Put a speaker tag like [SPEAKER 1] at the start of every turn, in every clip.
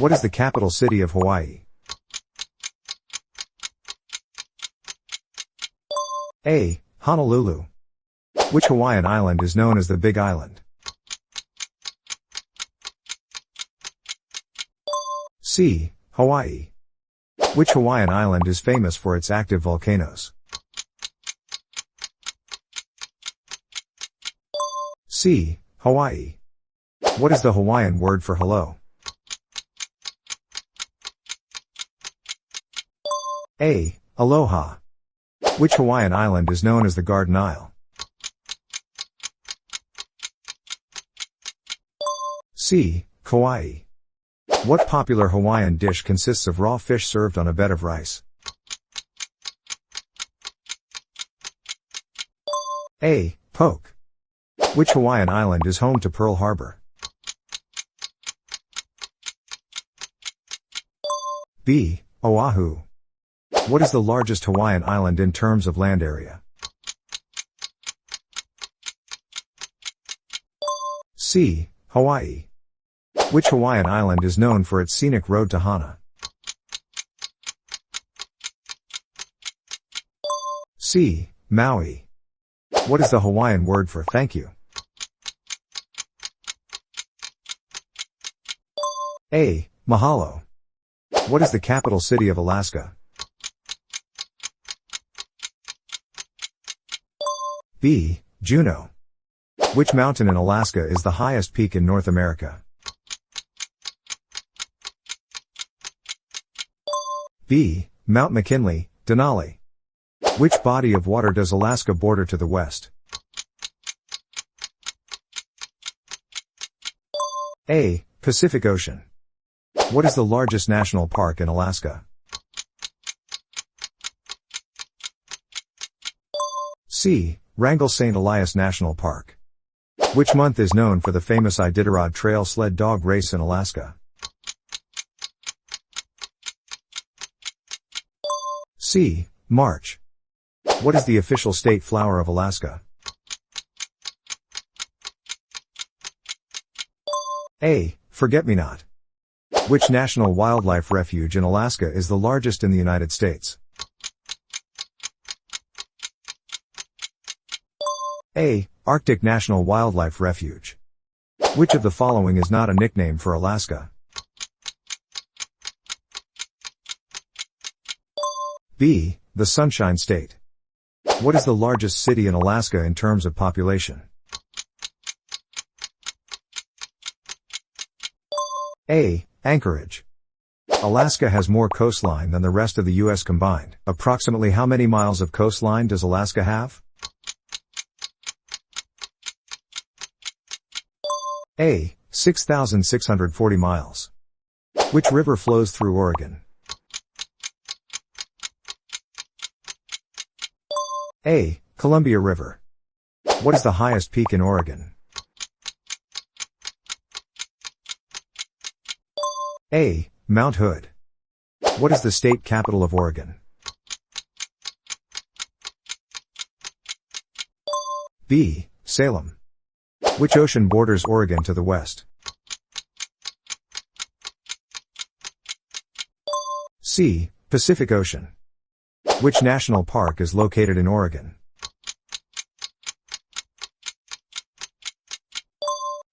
[SPEAKER 1] What is the capital city of Hawaii? A. Honolulu. Which Hawaiian island is known as the Big Island? C. Hawaii. Which Hawaiian island is famous for its active volcanoes? C. Hawaii. What is the Hawaiian word for hello? A. Aloha. Which Hawaiian island is known as the Garden Isle? C. Kauai. What popular Hawaiian dish consists of raw fish served on a bed of rice? A. Poke. Which Hawaiian island is home to Pearl Harbor? B. Oahu. What is the largest Hawaiian island in terms of land area? C. Hawaii. Which Hawaiian island is known for its scenic road to Hana? C. Maui. What is the Hawaiian word for thank you? A. Mahalo. What is the capital city of Alaska? B. Juneau. Which mountain in Alaska is the highest peak in North America? B. Mount McKinley, Denali. Which body of water does Alaska border to the west? A. Pacific Ocean. What is the largest national park in Alaska? C. Wrangell St. Elias National Park. Which month is known for the famous Iditarod Trail sled dog race in Alaska? C. March. What is the official state flower of Alaska? A. Forget-me-not. Which national wildlife refuge in Alaska is the largest in the United States? A. Arctic National Wildlife Refuge. Which of the following is not a nickname for Alaska? B. The Sunshine State. What is the largest city in Alaska in terms of population? A. Anchorage. Alaska has more coastline than the rest of the U.S. combined. Approximately how many miles of coastline does Alaska have? A. 6,640 miles. Which river flows through Oregon? A. Columbia River. What is the highest peak in Oregon? A. Mount Hood. What is the state capital of Oregon? B. Salem. Which ocean borders Oregon to the west? C. Pacific Ocean. Which national park is located in Oregon?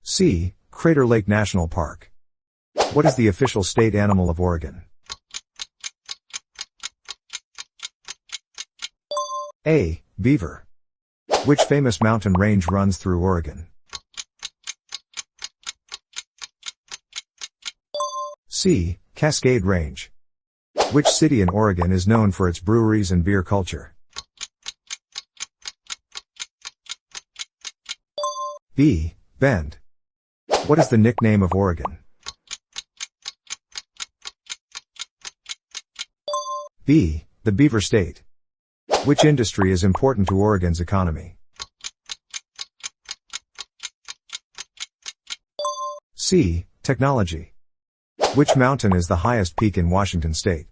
[SPEAKER 1] C. Crater Lake National Park. What is the official state animal of Oregon? A. Beaver. Which famous mountain range runs through Oregon? C. Cascade Range. Which city in Oregon is known for its breweries and beer culture? B. Bend. What is the nickname of Oregon? B. The Beaver State. Which industry is important to Oregon's economy? C. Technology. Which mountain is the highest peak in Washington State?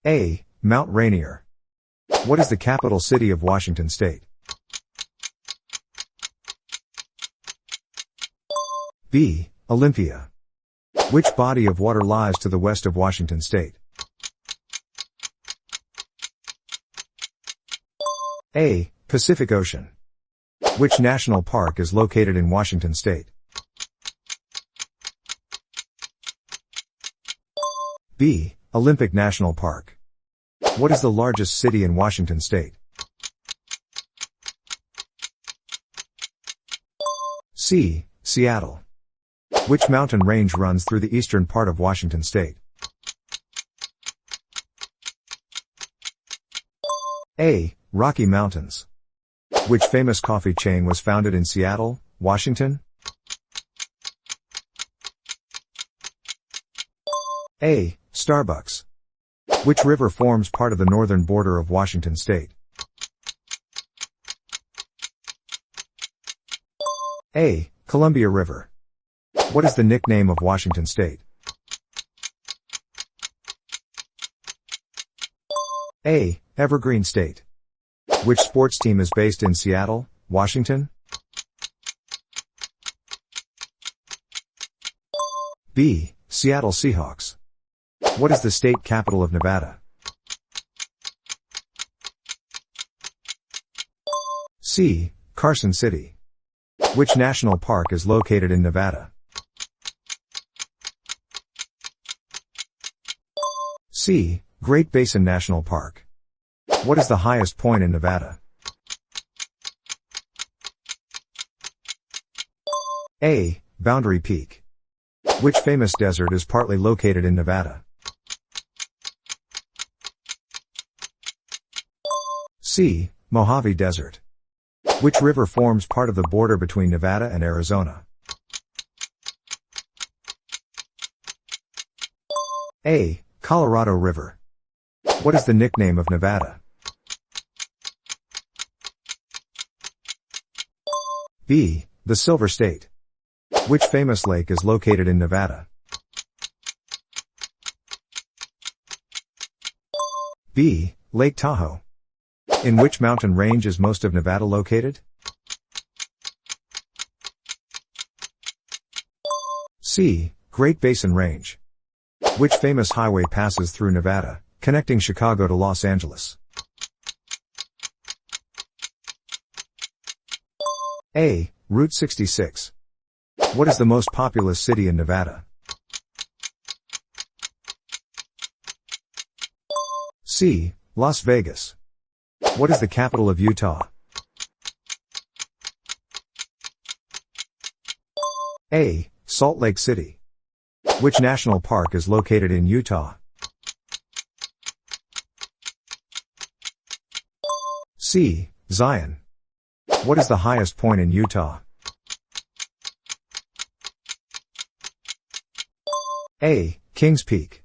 [SPEAKER 1] A. Mount Rainier. What is the capital city of Washington State? B. Olympia. Which body of water lies to the west of Washington state? A. Pacific Ocean. Which national park is located in Washington state? B. Olympic National Park. What is the largest city in Washington state? C. Seattle. Which mountain range runs through the eastern part of Washington state? A. Rocky Mountains. Which famous coffee chain was founded in Seattle, Washington? A. Starbucks. Which river forms part of the northern border of Washington state? A. Columbia River. What is the nickname of Washington state? A. Evergreen State. Which sports team is based in Seattle, Washington? B. Seattle Seahawks. What is the state capital of Nevada? C. Carson City. Which national park is located in Nevada? C. Great Basin National Park. What is the highest point in Nevada? A. Boundary Peak. Which famous desert is partly located in Nevada? C. Mojave Desert. Which river forms part of the border between Nevada and Arizona? A. Colorado River. What is the nickname of Nevada? B. The Silver State. Which famous lake is located in Nevada? B. Lake Tahoe. In which mountain range is most of Nevada located? C. Great Basin Range. Which famous highway passes through Nevada, connecting Chicago to Los Angeles? A. Route 66. What is the most populous city in Nevada? C. Las Vegas. What is the capital of Utah? A. Salt Lake City. Which national park is located in Utah? C. Zion. What is the highest point in Utah? A. Kings Peak.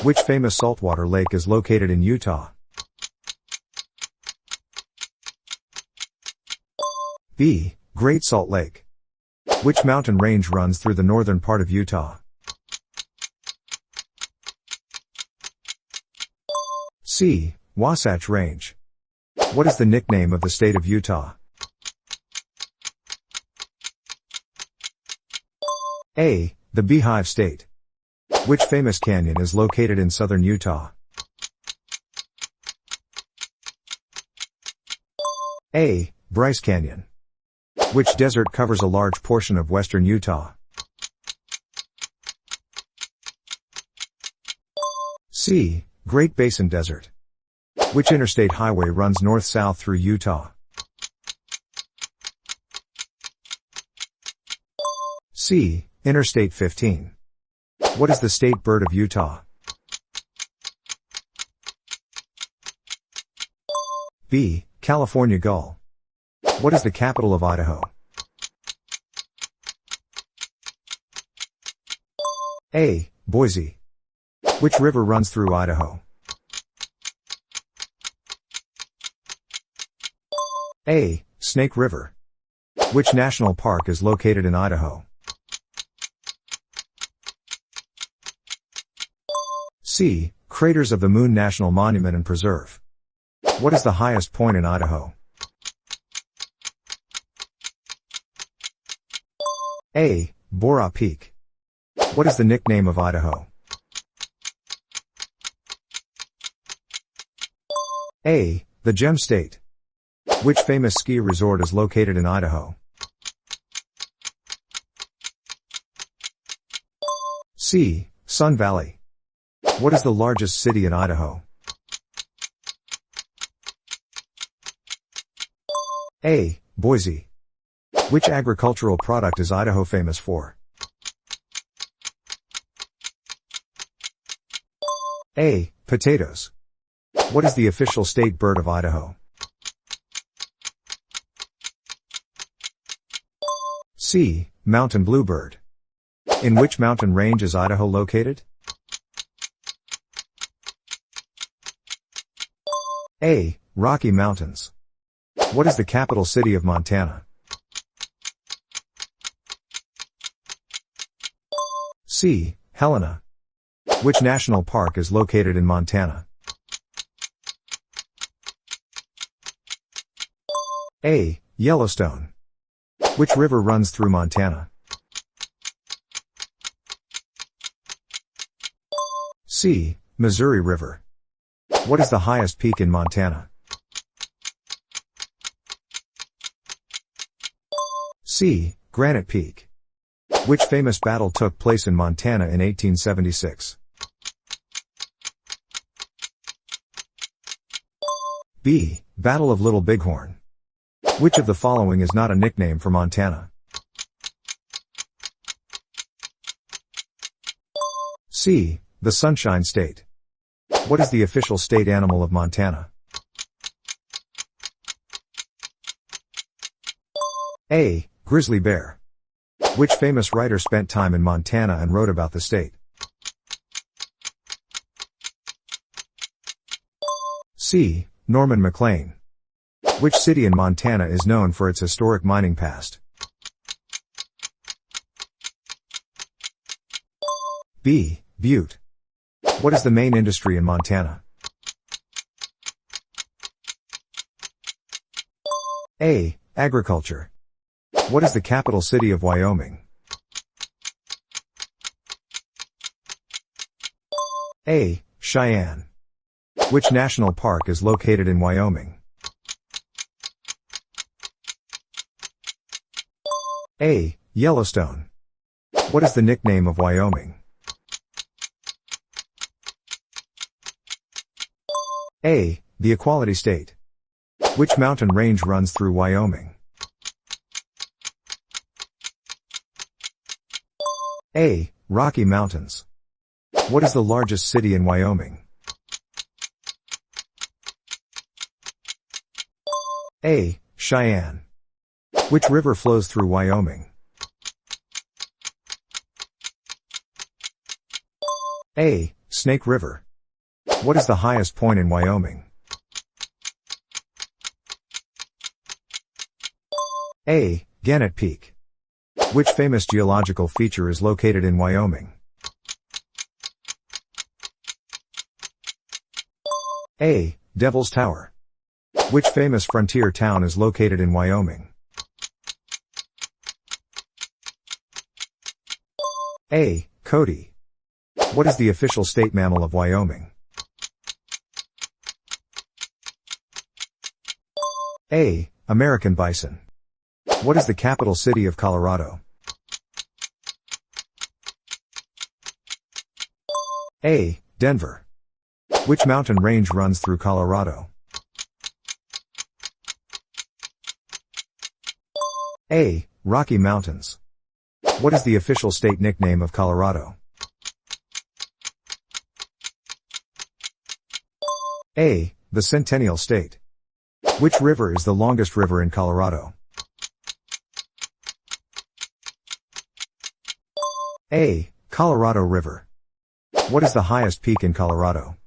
[SPEAKER 1] Which famous saltwater lake is located in Utah? B. Great Salt Lake. Which mountain range runs through the northern part of Utah? C. Wasatch Range. What is the nickname of the state of Utah? A. The Beehive State. Which famous canyon is located in southern Utah? A. Bryce Canyon. Which desert covers a large portion of western Utah? C. Great Basin Desert. Which interstate highway runs north-south through Utah? C. Interstate 15. What is the state bird of Utah? B. California gull. What is the capital of Idaho? A. Boise. Which river runs through Idaho? A. Snake River. Which national park is located in Idaho? C. Craters of the Moon National Monument and Preserve. What is the highest point in Idaho? A. Bora Peak. What is the nickname of Idaho? A. The Gem State. Which famous ski resort is located in Idaho? C. Sun Valley. What is the largest city in Idaho? A. Boise. Which agricultural product is Idaho famous for? A. Potatoes. What is the official state bird of Idaho? C. Mountain bluebird. In which mountain range is Idaho located? A. Rocky Mountains. What is the capital city of Montana? C. Helena. Which national park is located in Montana? A. Yellowstone. Which river runs through Montana? C. Missouri River. What is the highest peak in Montana? C. Granite Peak. Which famous battle took place in Montana in 1876? B. Battle of Little Bighorn. Which of the following is not a nickname for Montana? C. The Sunshine State. What is the official state animal of Montana? A. Grizzly bear. Which famous writer spent time in Montana and wrote about the state? C. Norman Maclean. Which city in Montana is known for its historic mining past? B. Butte. What is the main industry in Montana? A. Agriculture. What is the capital city of Wyoming? A. Cheyenne. Which national park is located in Wyoming? A. Yellowstone. What is the nickname of Wyoming? A. The Equality State. Which mountain range runs through Wyoming? A. Rocky Mountains. What is the largest city in Wyoming? A. Cheyenne. Which river flows through Wyoming? A. Snake River. What is the highest point in Wyoming? A. Gannett Peak. Which famous geological feature is located in Wyoming? A. Devil's Tower. Which famous frontier town is located in Wyoming? A. Cody. What is the official state mammal of Wyoming? A. American bison. What is the capital city of Colorado? A. Denver. Which mountain range runs through Colorado? A. Rocky Mountains. What is the official state nickname of Colorado? A. The Centennial State. Which river is the longest river in Colorado? A. Colorado River. What is the highest peak in Colorado?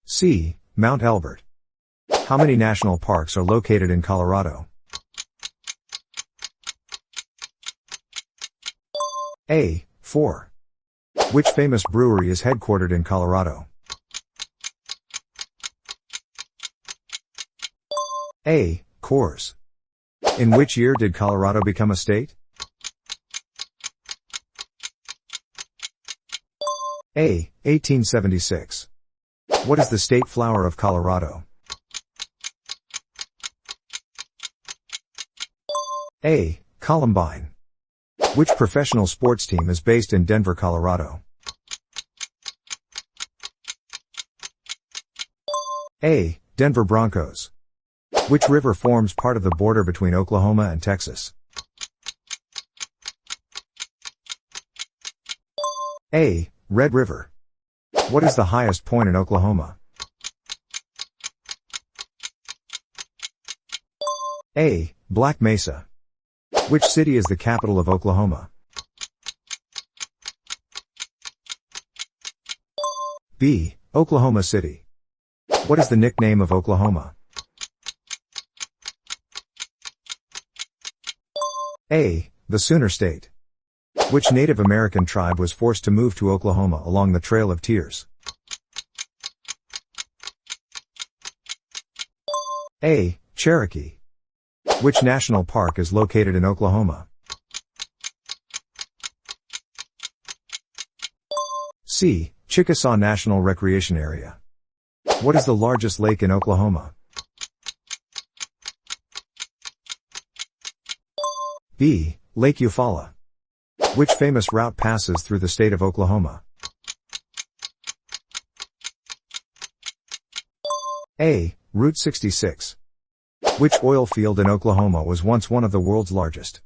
[SPEAKER 1] C. Mount Elbert. How many national parks are located in Colorado? A. 4. Which famous brewery is headquartered in Colorado? A. Coors. In which year did Colorado become a state? A. 1876. What is the state flower of Colorado? A. Columbine. Which professional sports team is based in Denver, Colorado? A. Denver Broncos. Which river forms part of the border between Oklahoma and Texas? A. Red River. What is the highest point in Oklahoma? A. Black Mesa. Which city is the capital of Oklahoma? B. Oklahoma City. What is the nickname of Oklahoma? A. The Sooner State. Which Native American tribe was forced to move to Oklahoma along the Trail of Tears? A. Cherokee. Which national park is located in Oklahoma? C. Chickasaw National Recreation Area. What is the largest lake in Oklahoma? B. Lake Eufaula. Which famous route passes through the state of Oklahoma? A. Route 66. Which oil field in Oklahoma was once one of the world's largest?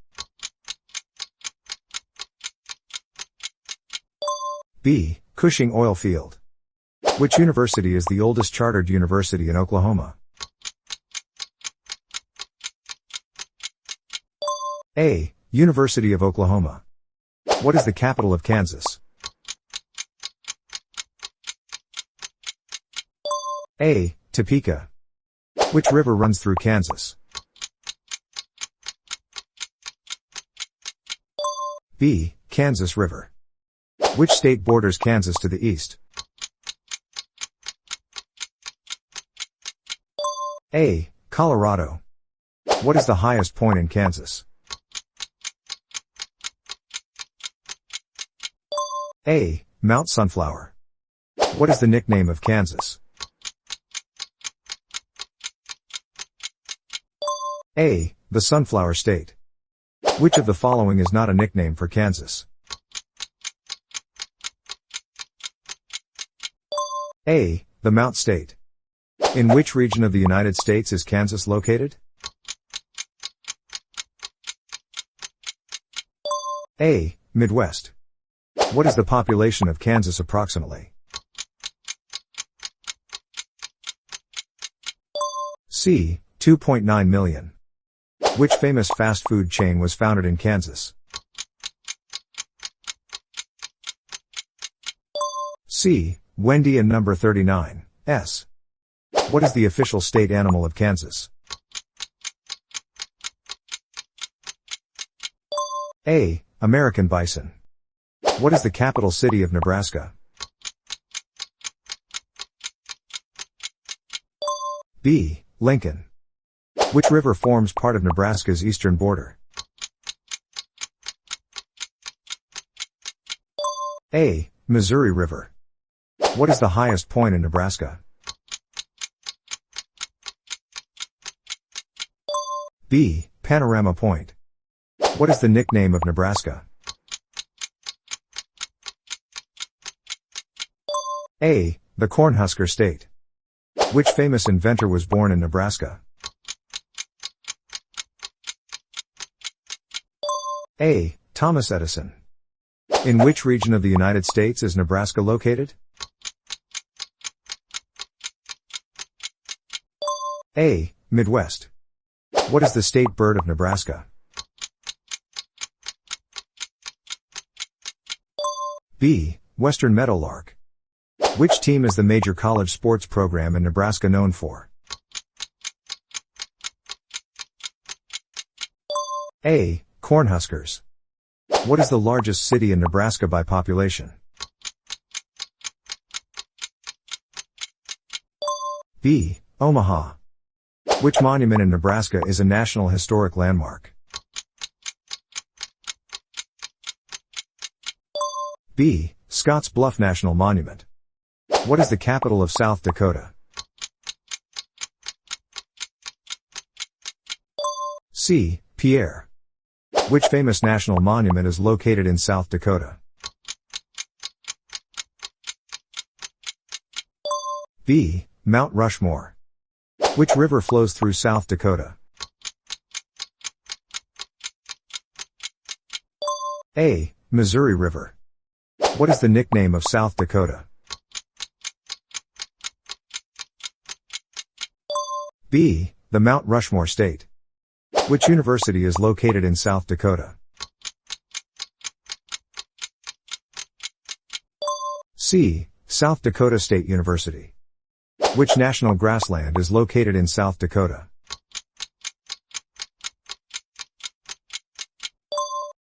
[SPEAKER 1] B. Cushing Oil Field. Which university is the oldest chartered university in Oklahoma? A. University of Oklahoma. What is the capital of Kansas? A. Topeka. Which river runs through Kansas? B. Kansas River. Which state borders Kansas to the east? A. Colorado. What is the highest point in Kansas? A. Mount Sunflower. What is the nickname of Kansas? A. The Sunflower State. Which of the following is not a nickname for Kansas? A. The Mount State. In which region of the United States is Kansas located? A. Midwest. What is the population of Kansas approximately? C. 2.9 million. Which famous fast food chain was founded in Kansas? C. Wendy and Number 39, S. What is the official state animal of Kansas? A. American bison. What is the capital city of Nebraska? B. Lincoln. Which river forms part of Nebraska's eastern border? A. Missouri River. What is the highest point in Nebraska? B. Panorama Point. What is the nickname of Nebraska? A. The Cornhusker State. Which famous inventor was born in Nebraska? A. Thomas Edison. In which region of the United States is Nebraska located? A. Midwest. What is the state bird of Nebraska? B. Western Meadowlark. Which team is the major college sports program in Nebraska known for? A. Cornhuskers. What is the largest city in Nebraska by population? B. Omaha. Which monument in Nebraska is a National Historic Landmark? B. Scotts Bluff National Monument. What is the capital of South Dakota? C. Pierre. Which famous national monument is located in South Dakota? B. Mount Rushmore. Which river flows through South Dakota? A. Missouri River. What is the nickname of South Dakota? B. The Mount Rushmore State. Which university is located in South Dakota? C. South Dakota State University. Which national grassland is located in South Dakota?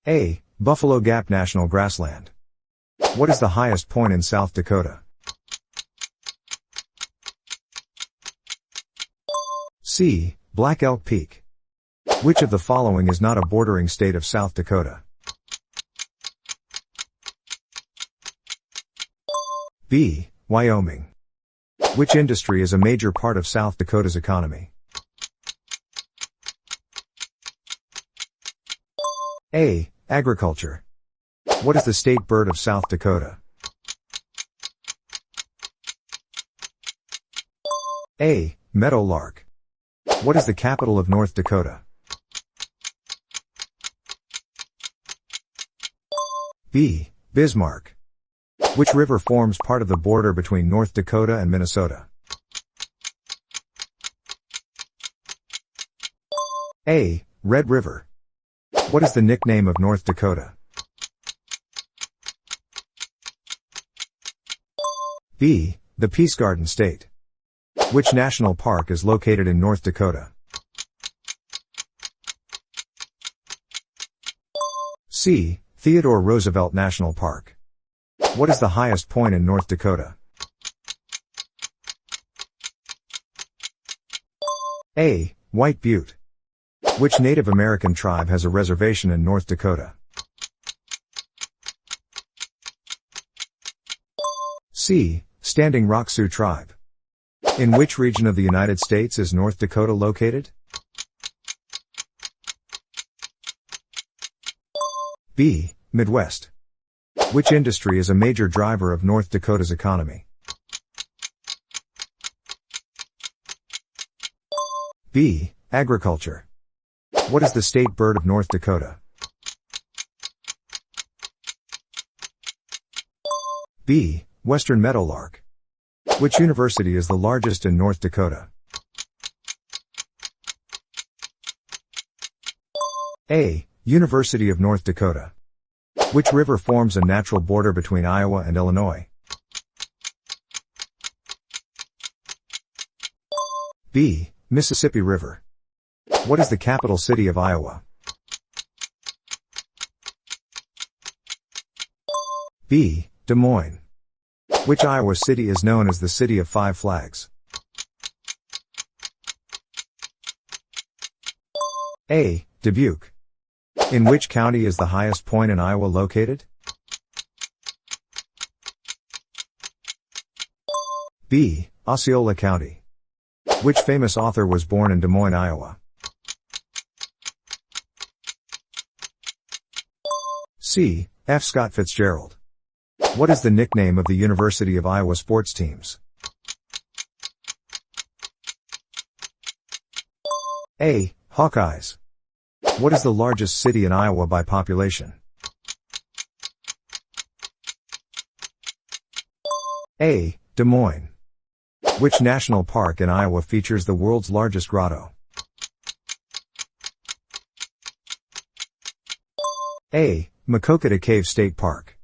[SPEAKER 1] A. Buffalo Gap National Grassland. What is the highest point in South Dakota? C. Black Elk Peak. Which of the following is not a bordering state of South Dakota? B. Wyoming. Which industry is a major part of South Dakota's economy? A. Agriculture. What is the state bird of South Dakota? A. Meadowlark. What is the capital of North Dakota? B. Bismarck. Which river forms part of the border between North Dakota and Minnesota? A. Red River. What is the nickname of North Dakota? B. The Peace Garden State. Which national park is located in North Dakota? C. Theodore Roosevelt National Park. What is the highest point in North Dakota? A. White Butte. Which Native American tribe has a reservation in North Dakota? C. Standing Rock Sioux tribe. In which region of the United States is North Dakota located? B. Midwest. Which industry is a major driver of North Dakota's economy? B. Agriculture. What is the state bird of North Dakota? B. Western Meadowlark. Which university is the largest in North Dakota? A. University of North Dakota. Which river forms a natural border between Iowa and Illinois? B. Mississippi River. What is the capital city of Iowa? B. Des Moines. Which Iowa city is known as the City of Five Flags? A. Dubuque. In which county is the highest point in Iowa located? B. Osceola County. Which famous author was born in Des Moines, Iowa? C. F. Scott Fitzgerald. What is the nickname of the University of Iowa sports teams? A. Hawkeyes. What is the largest city in Iowa by population? A. Des Moines. Which national park in Iowa features the world's largest grotto? A. Maquoketa Cave State Park.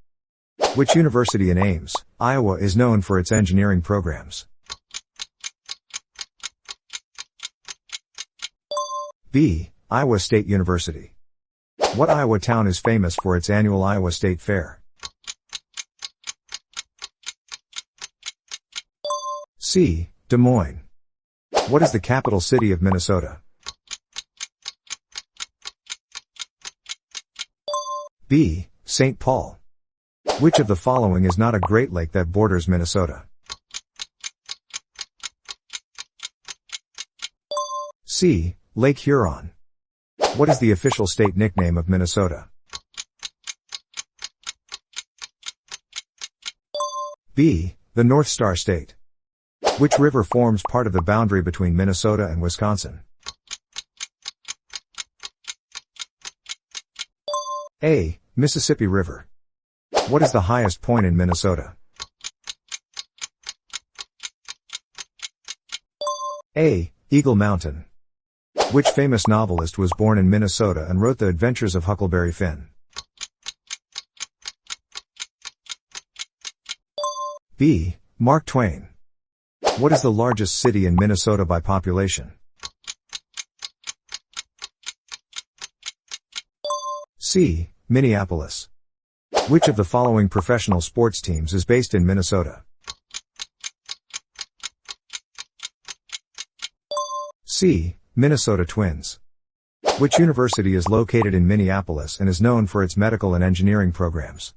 [SPEAKER 1] Which university in Ames, Iowa is known for its engineering programs? B. Iowa State University. What Iowa town is famous for its annual Iowa State Fair? C. Des Moines. What is the capital city of Minnesota? B. St. Paul. Which of the following is not a Great Lake that borders Minnesota? C. Lake Huron. What is the official state nickname of Minnesota? B. The North Star State. Which river forms part of the boundary between Minnesota and Wisconsin? A. Mississippi River. What is the highest point in Minnesota? A. Eagle Mountain. Which famous novelist was born in Minnesota and wrote The Adventures of Huckleberry Finn? B. Mark Twain. What is the largest city in Minnesota by population? C. Minneapolis. Which of the following professional sports teams is based in Minnesota? C. Minnesota Twins. Which university is located in Minneapolis and is known for its medical and engineering programs?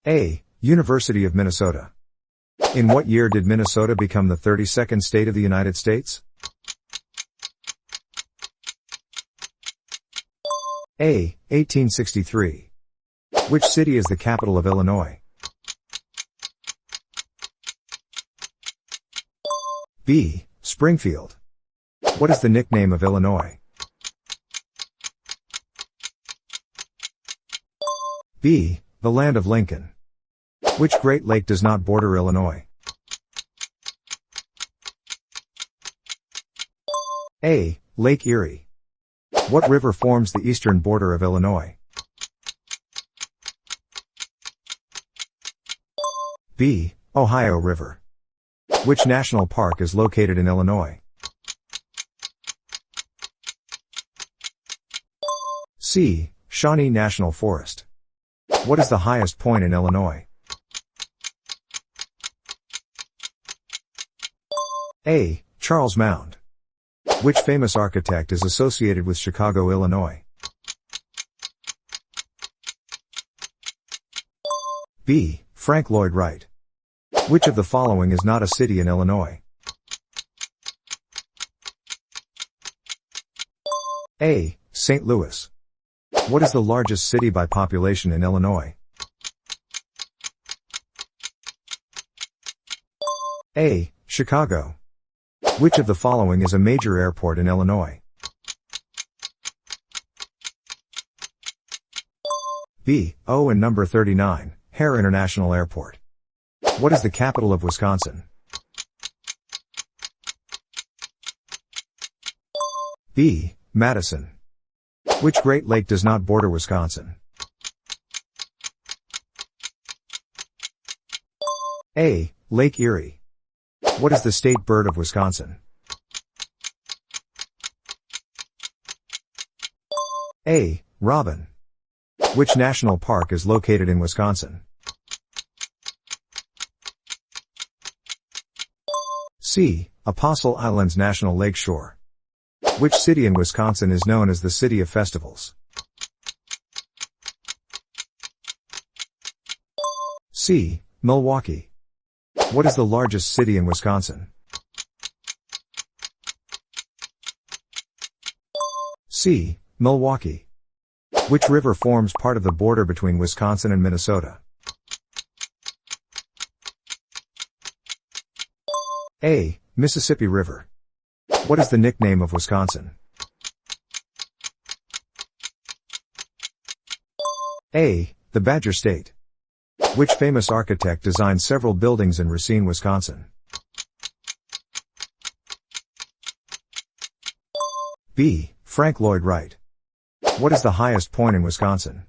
[SPEAKER 1] A. University of Minnesota. In what year did Minnesota become the 32nd state of the United States? A. 1863. Which city is the capital of Illinois? B. Springfield. What is the nickname of Illinois? B. The land of Lincoln. Which Great Lake does not border Illinois? A. Lake Erie. What river forms the eastern border of Illinois? B. Ohio River. Which national park is located in Illinois? C. Shawnee National Forest. What is the highest point in Illinois? A. Charles Mound. Which famous architect is associated with Chicago, Illinois? B. Frank Lloyd Wright. Which of the following is not a city in Illinois? A. St. Louis. What is the largest city by population in Illinois? A. Chicago. Which of the following is a major airport in Illinois? B. O and number 39, Hare International Airport. What is the capital of Wisconsin? B. Madison. Which Great Lake does not border Wisconsin? A. Lake Erie. What is the state bird of Wisconsin? A. Robin. Which national park is located in Wisconsin? C. Apostle Islands National Lakeshore. Which city in Wisconsin is known as the City of Festivals? C. Milwaukee. What is the largest city in Wisconsin? C. Milwaukee. Which river forms part of the border between Wisconsin and Minnesota? A. Mississippi River. What is the nickname of Wisconsin? A. The Badger State. Which famous architect designed several buildings in Racine, Wisconsin? B. Frank Lloyd Wright. What is the highest point in Wisconsin?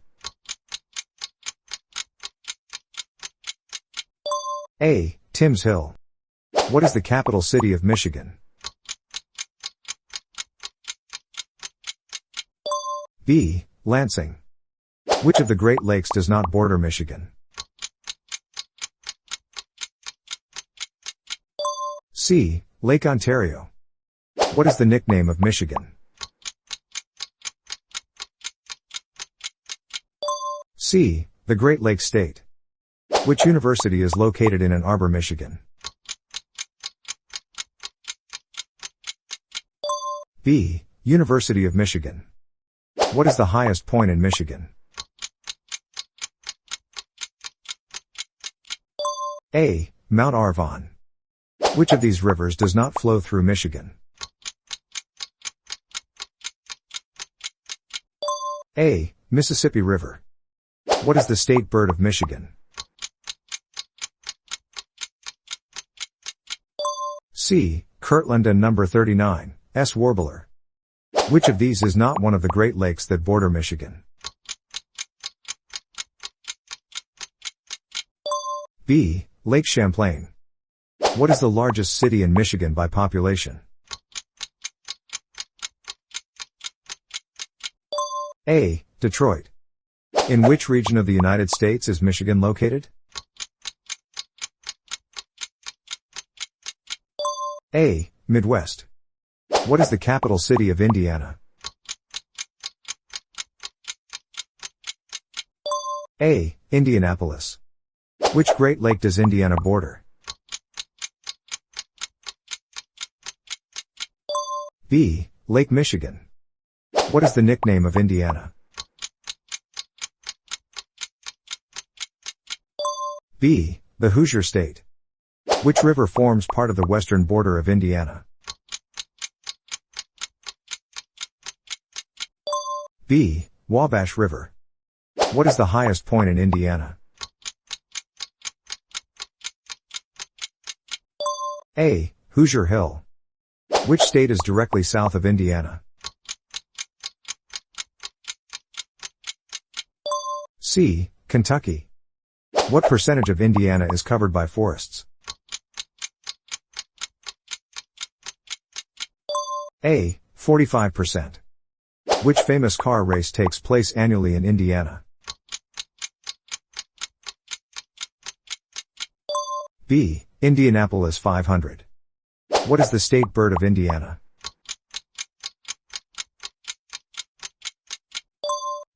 [SPEAKER 1] A. Timms Hill. What is the capital city of Michigan? B. Lansing. Which of the Great Lakes does not border Michigan? C. Lake Ontario. What is the nickname of Michigan? C. The Great Lakes State. Which university is located in Ann Arbor, Michigan? B. University of Michigan. What is the highest point in Michigan? A. Mount Arvon. Which of these rivers does not flow through Michigan? A. Mississippi River. What is the state bird of Michigan? C. Kirtland and number 39, S. Warbler. Which of these is not one of the Great Lakes that border Michigan? B. Lake Champlain. What is the largest city in Michigan by population? A. Detroit. In which region of the United States is Michigan located? A. Midwest. What is the capital city of Indiana? A. Indianapolis. Which Great Lake does Indiana border? B. Lake Michigan. What is the nickname of Indiana? B. The Hoosier State. Which river forms part of the western border of Indiana? B. Wabash River. What is the highest point in Indiana? A. Hoosier Hill. Which state is directly south of Indiana? C. Kentucky. What percentage of Indiana is covered by forests? A. 45%. Which famous car race takes place annually in Indiana? B. Indianapolis 500. What is the state bird of Indiana?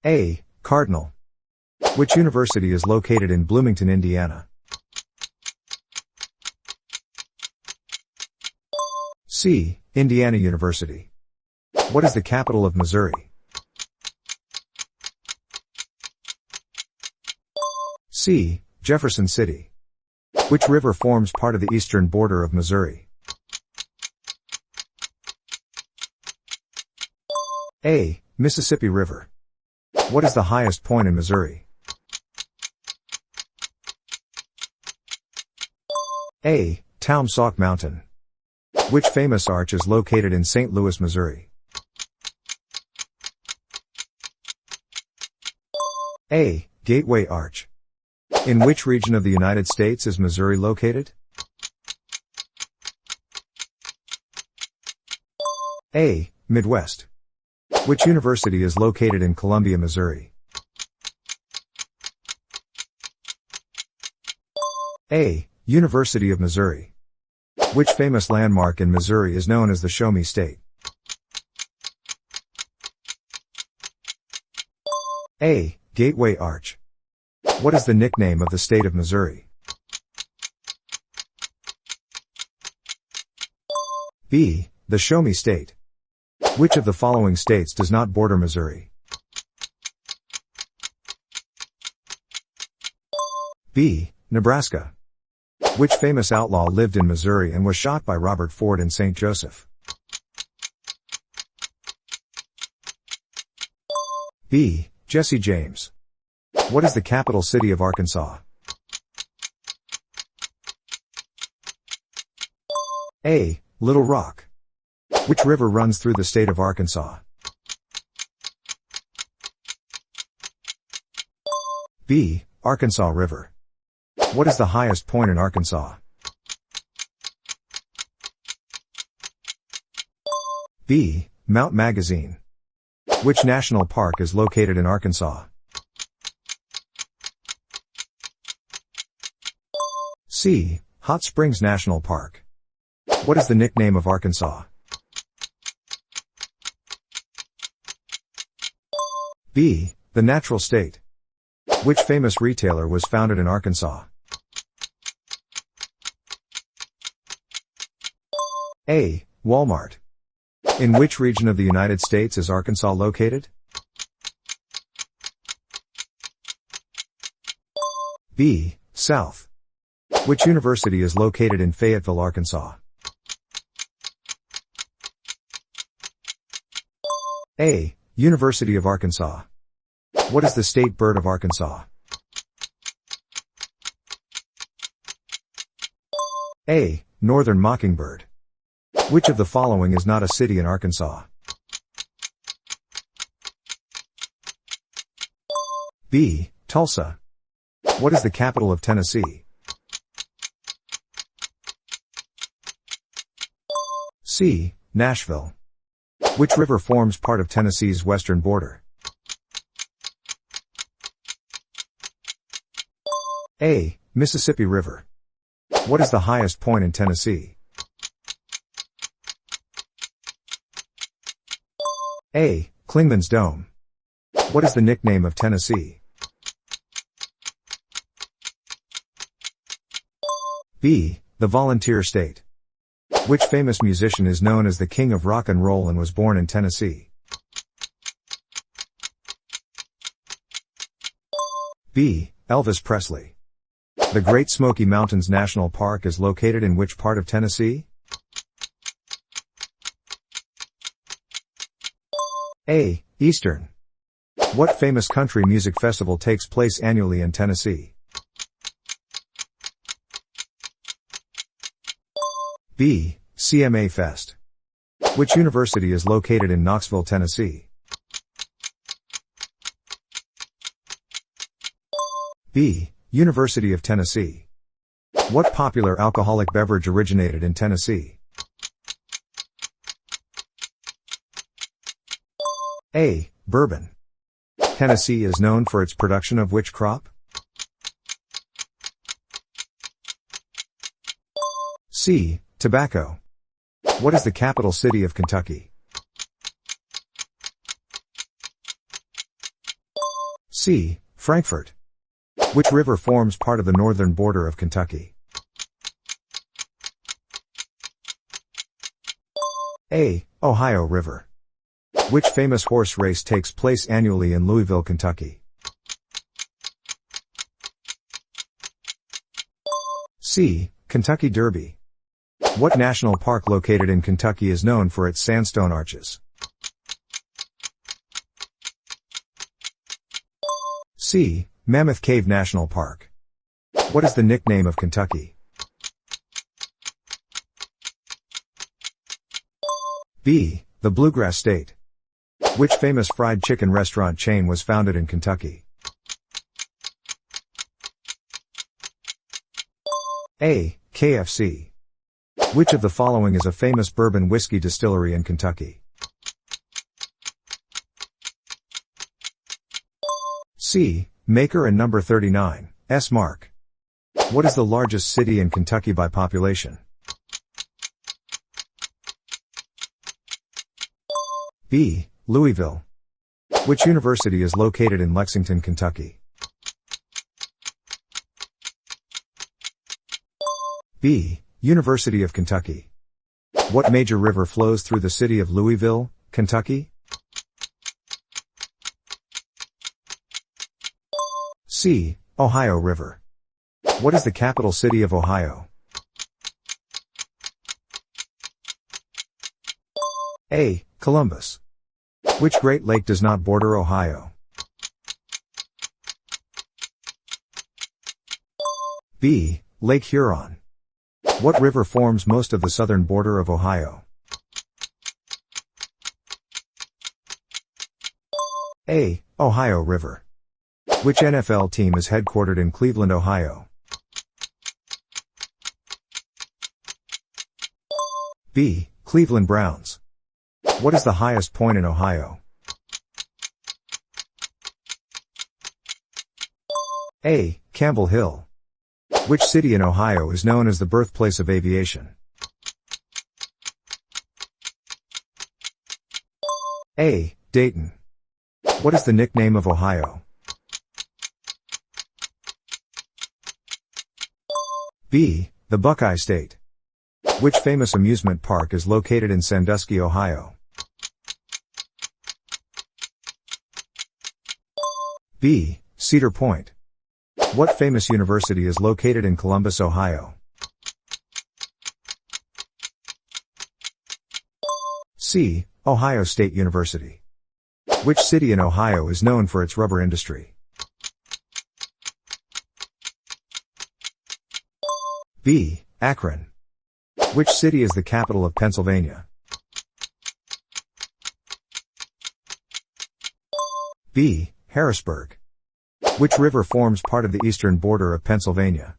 [SPEAKER 1] A. Cardinal. Which university is located in Bloomington, Indiana? C. Indiana University. What is the capital of Missouri? C. Jefferson City. Which river forms part of the eastern border of Missouri? A. Mississippi River. What is the highest point in Missouri? A. Taumsauk Mountain. Which famous arch is located in St. Louis, Missouri? A. Gateway Arch. In which region of the United States is Missouri located? A. Midwest. Which university is located in Columbia, Missouri? A. University of Missouri. Which famous landmark in Missouri is known as the Show Me State? A. Gateway Arch. What is the nickname of the state of Missouri? B. The Show Me State. Which of the following states does not border Missouri? B. Nebraska. Which famous outlaw lived in Missouri and was shot by Robert Ford in St. Joseph? B. Jesse James. What is the capital city of Arkansas? A. Little Rock. Which river runs through the state of Arkansas? B. Arkansas River. What is the highest point in Arkansas? B. Mount Magazine. Which national park is located in Arkansas? C. Hot Springs National Park. What is the nickname of Arkansas? B. The natural state. Which famous retailer was founded in Arkansas? A. Walmart. In which region of the United States is Arkansas located? B. South. Which university is located in Fayetteville, Arkansas? A. University of Arkansas. What is the state bird of Arkansas? A. Northern mockingbird. Which of the following is not a city in Arkansas? B. Tulsa. What is the capital of Tennessee? C. Nashville. Which river forms part of Tennessee's western border? A. Mississippi River. What is the highest point in Tennessee? A. Clingman's Dome. What is the nickname of Tennessee? B. The Volunteer State. Which famous musician is known as the King of Rock and Roll and was born in Tennessee? B. Elvis Presley. The Great Smoky Mountains National Park is located in which part of Tennessee? A. Eastern. What famous country music festival takes place annually in Tennessee? B. CMA Fest. Which university is located in Knoxville, Tennessee? B. University of Tennessee. What popular alcoholic beverage originated in Tennessee? A. Bourbon. Tennessee is known for its production of which crop? C. Tobacco. What is the capital city of Kentucky? C. Frankfort. Which river forms part of the northern border of Kentucky? A. Ohio River. Which famous horse race takes place annually in Louisville, Kentucky? C. Kentucky Derby. What national park located in Kentucky is known for its sandstone arches? C. Mammoth Cave National Park. What is the nickname of Kentucky? B. The Bluegrass State. Which famous fried chicken restaurant chain was founded in Kentucky? A. KFC. Which of the following is a famous bourbon whiskey distillery in Kentucky? C. Maker and Number 39, S. Mark. What is the largest city in Kentucky by population? B. Louisville. Which university is located in Lexington, Kentucky? B. University of Kentucky. What major river flows through the city of Louisville, Kentucky? C. Ohio River. What is the capital city of Ohio? A. Columbus. Which Great Lake does not border Ohio? B. Lake Huron. What river forms most of the southern border of Ohio? A. Ohio River. Which NFL team is headquartered in Cleveland, Ohio? B. Cleveland Browns. What is the highest point in Ohio? A. Campbell Hill. Which city in Ohio is known as the birthplace of aviation? A. Dayton. What is the nickname of Ohio? B. The Buckeye State. Which famous amusement park is located in Sandusky, Ohio? B. Cedar Point. What famous university is located in Columbus, Ohio? C. Ohio State University. Which city in Ohio is known for its rubber industry? B. Akron. Which city is the capital of Pennsylvania? B. Harrisburg. Which river forms part of the eastern border of Pennsylvania?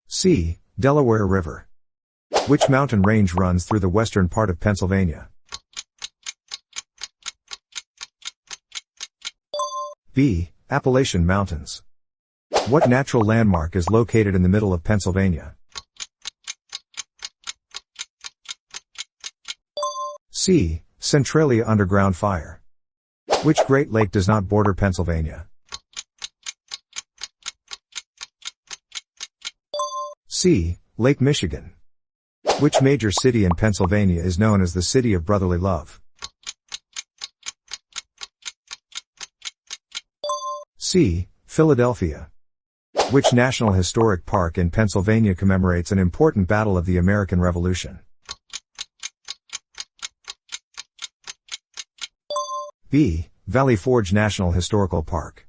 [SPEAKER 1] C. Delaware River. Which mountain range runs through the western part of Pennsylvania? B. Appalachian Mountains. What natural landmark is located in the middle of Pennsylvania? C. Centralia Underground Fire. Which Great Lake does not border Pennsylvania? C. Lake Michigan. Which major city in Pennsylvania is known as the City of Brotherly Love? C. Philadelphia. Which National Historic Park in Pennsylvania commemorates an important battle of the American Revolution? B. Valley Forge National Historical Park.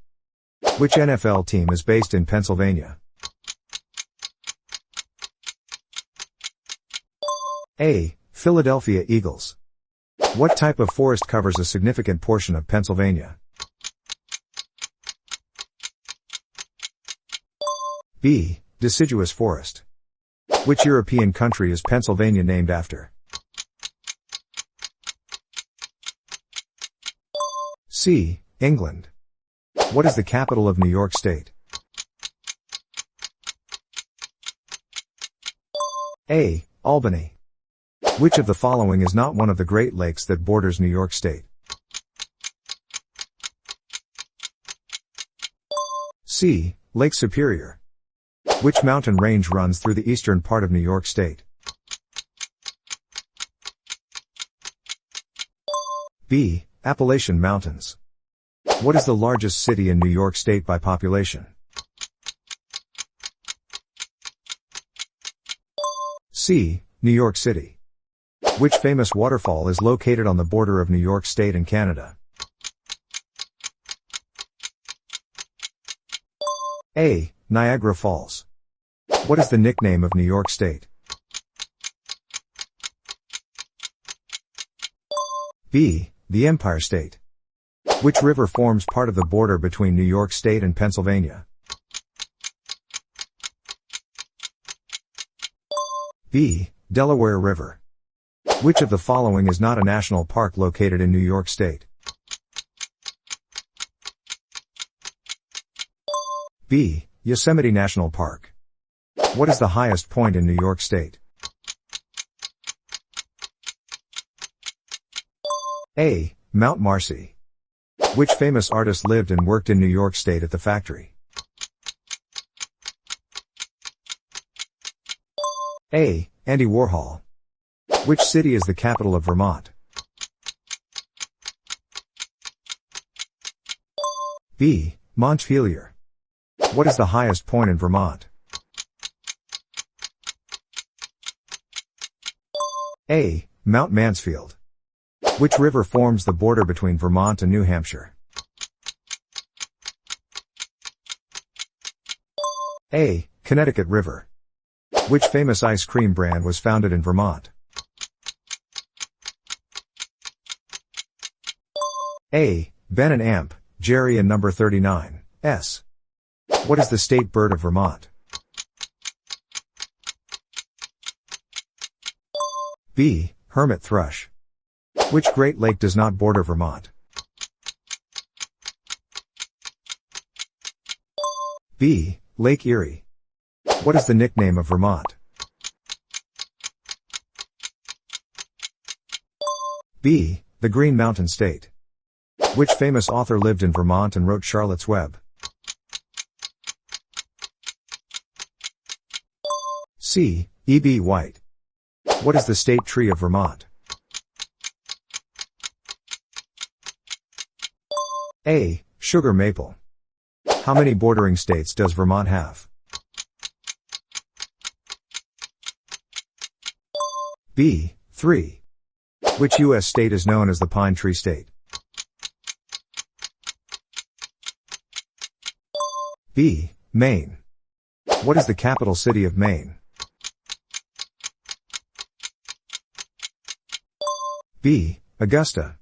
[SPEAKER 1] Which NFL team is based in Pennsylvania? A. Philadelphia Eagles. What type of forest covers a significant portion of Pennsylvania? B. Deciduous forest. Which European country is Pennsylvania named after? C. England. What is the capital of New York State? A. Albany. Which of the following is not one of the Great Lakes that borders New York State? C. Lake Superior. Which mountain range runs through the eastern part of New York State? B. Appalachian Mountains. What is the largest city in New York State by population? C. New York City. Which famous waterfall is located on the border of New York State and Canada? A. Niagara Falls. What is the nickname of New York State? B. The Empire State. Which river forms part of the border between New York State and Pennsylvania? B. Delaware River. Which of the following is not a national park located in New York State? B. Yosemite National Park. What is the highest point in New York State? A. Mount Marcy. Which famous artist lived and worked in New York State at the factory? A. Andy Warhol. Which city is the capital of Vermont? B. Montpelier. What is the highest point in Vermont? A. Mount Mansfield. Which river forms the border between Vermont and New Hampshire? A. Connecticut River. Which famous ice cream brand was founded in Vermont? A. Ben and Amp, Jerry and Number 39, S. What is the state bird of Vermont? B. Hermit thrush. Which Great Lake does not border Vermont? B. Lake Erie. What is the nickname of Vermont? B. The Green Mountain State. Which famous author lived in Vermont and wrote Charlotte's Web? C. E.B. White. What is the state tree of Vermont? A. Sugar maple. How many bordering states does Vermont have? B. 3. Which U.S. state is known as the Pine Tree State? B. Maine. What is the capital city of Maine? B. Augusta.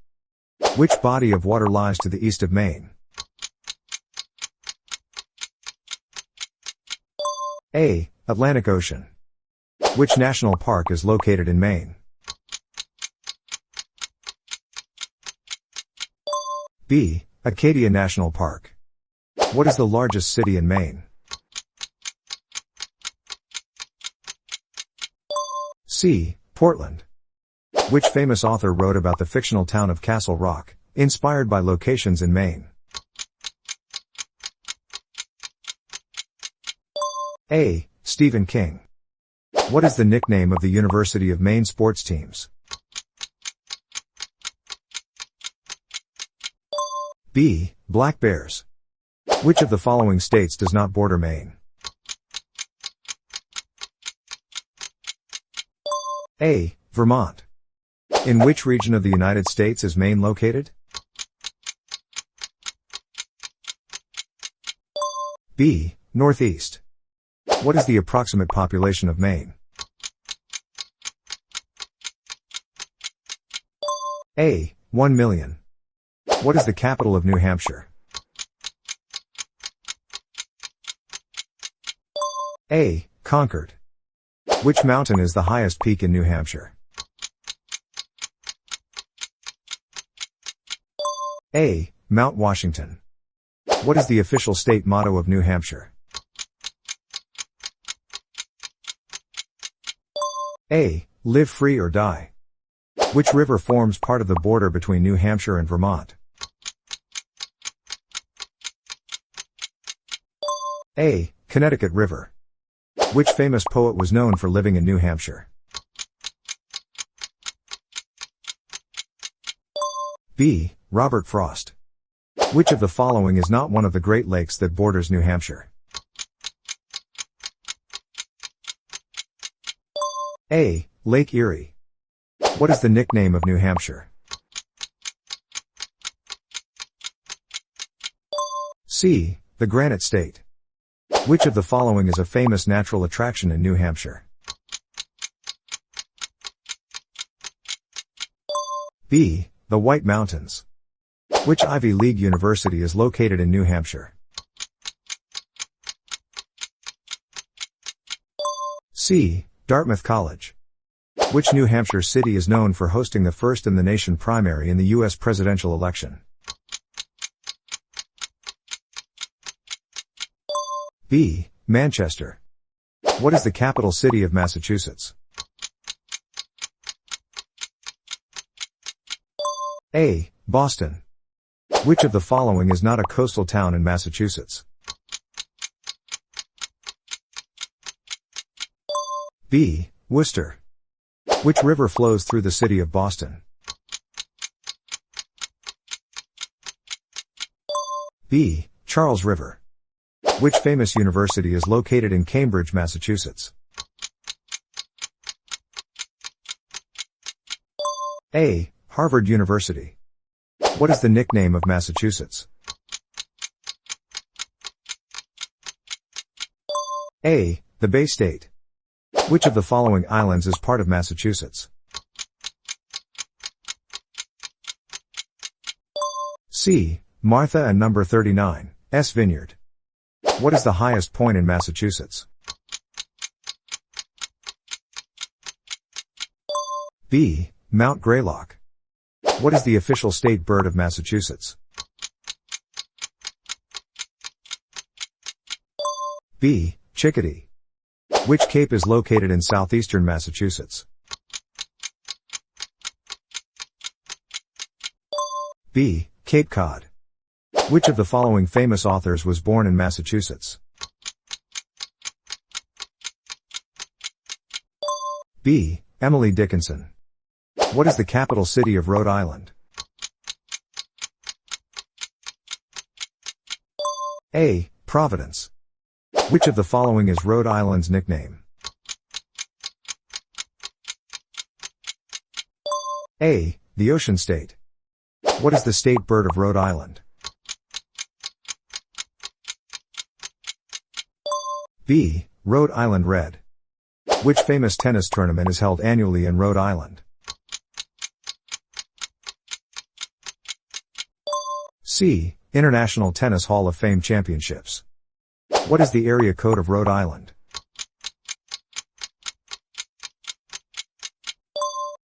[SPEAKER 1] Which body of water lies to the east of Maine? A. Atlantic Ocean. Which national park is located in Maine? B. Acadia National Park. What is the largest city in Maine? C. Portland. Which famous author wrote about the fictional town of Castle Rock, inspired by locations in Maine? A. Stephen King. What is the nickname of the University of Maine sports teams? B. Black Bears. Which of the following states does not border Maine? A. Vermont. In which region of the United States is Maine located? B. Northeast. What is the approximate population of Maine? A. 1 million. What is the capital of New Hampshire? A. Concord. Which mountain is the highest peak in New Hampshire? A. Mount Washington. What is the official state motto of New Hampshire? A. Live free or die. Which river forms part of the border between New Hampshire and Vermont? A. Connecticut River. Which famous poet was known for living in New Hampshire? B. Robert Frost. Which of the following is not one of the Great Lakes that borders New Hampshire? A. Lake Erie. What is the nickname of New Hampshire? C. The Granite State. Which of the following is a famous natural attraction in New Hampshire? B. The White Mountains. Which Ivy League university is located in New Hampshire? C. Dartmouth College. Which New Hampshire city is known for hosting the first in the nation primary in the U.S. presidential election? B. Manchester. What is the capital city of Massachusetts? A. Boston. Which of the following is not a coastal town in Massachusetts? B. Worcester. Which river flows through the city of Boston? B. Charles River. Which famous university is located in Cambridge, Massachusetts? A. Harvard University. What is the nickname of Massachusetts? A. The Bay State. Which of the following islands is part of Massachusetts? C. Martha and number 39, S Vineyard. What is the highest point in Massachusetts? B. Mount Greylock. What is the official state bird of Massachusetts? B. Chickadee. Which cape is located in southeastern Massachusetts? B. Cape Cod. Which of the following famous authors was born in Massachusetts? B. Emily Dickinson. What is the capital city of Rhode Island? A. Providence. Which of the following is Rhode Island's nickname? A. The Ocean State. What is the state bird of Rhode Island? B. Rhode Island Red. Which famous tennis tournament is held annually in Rhode Island? C. International Tennis Hall of Fame Championships. What is the area code of Rhode Island?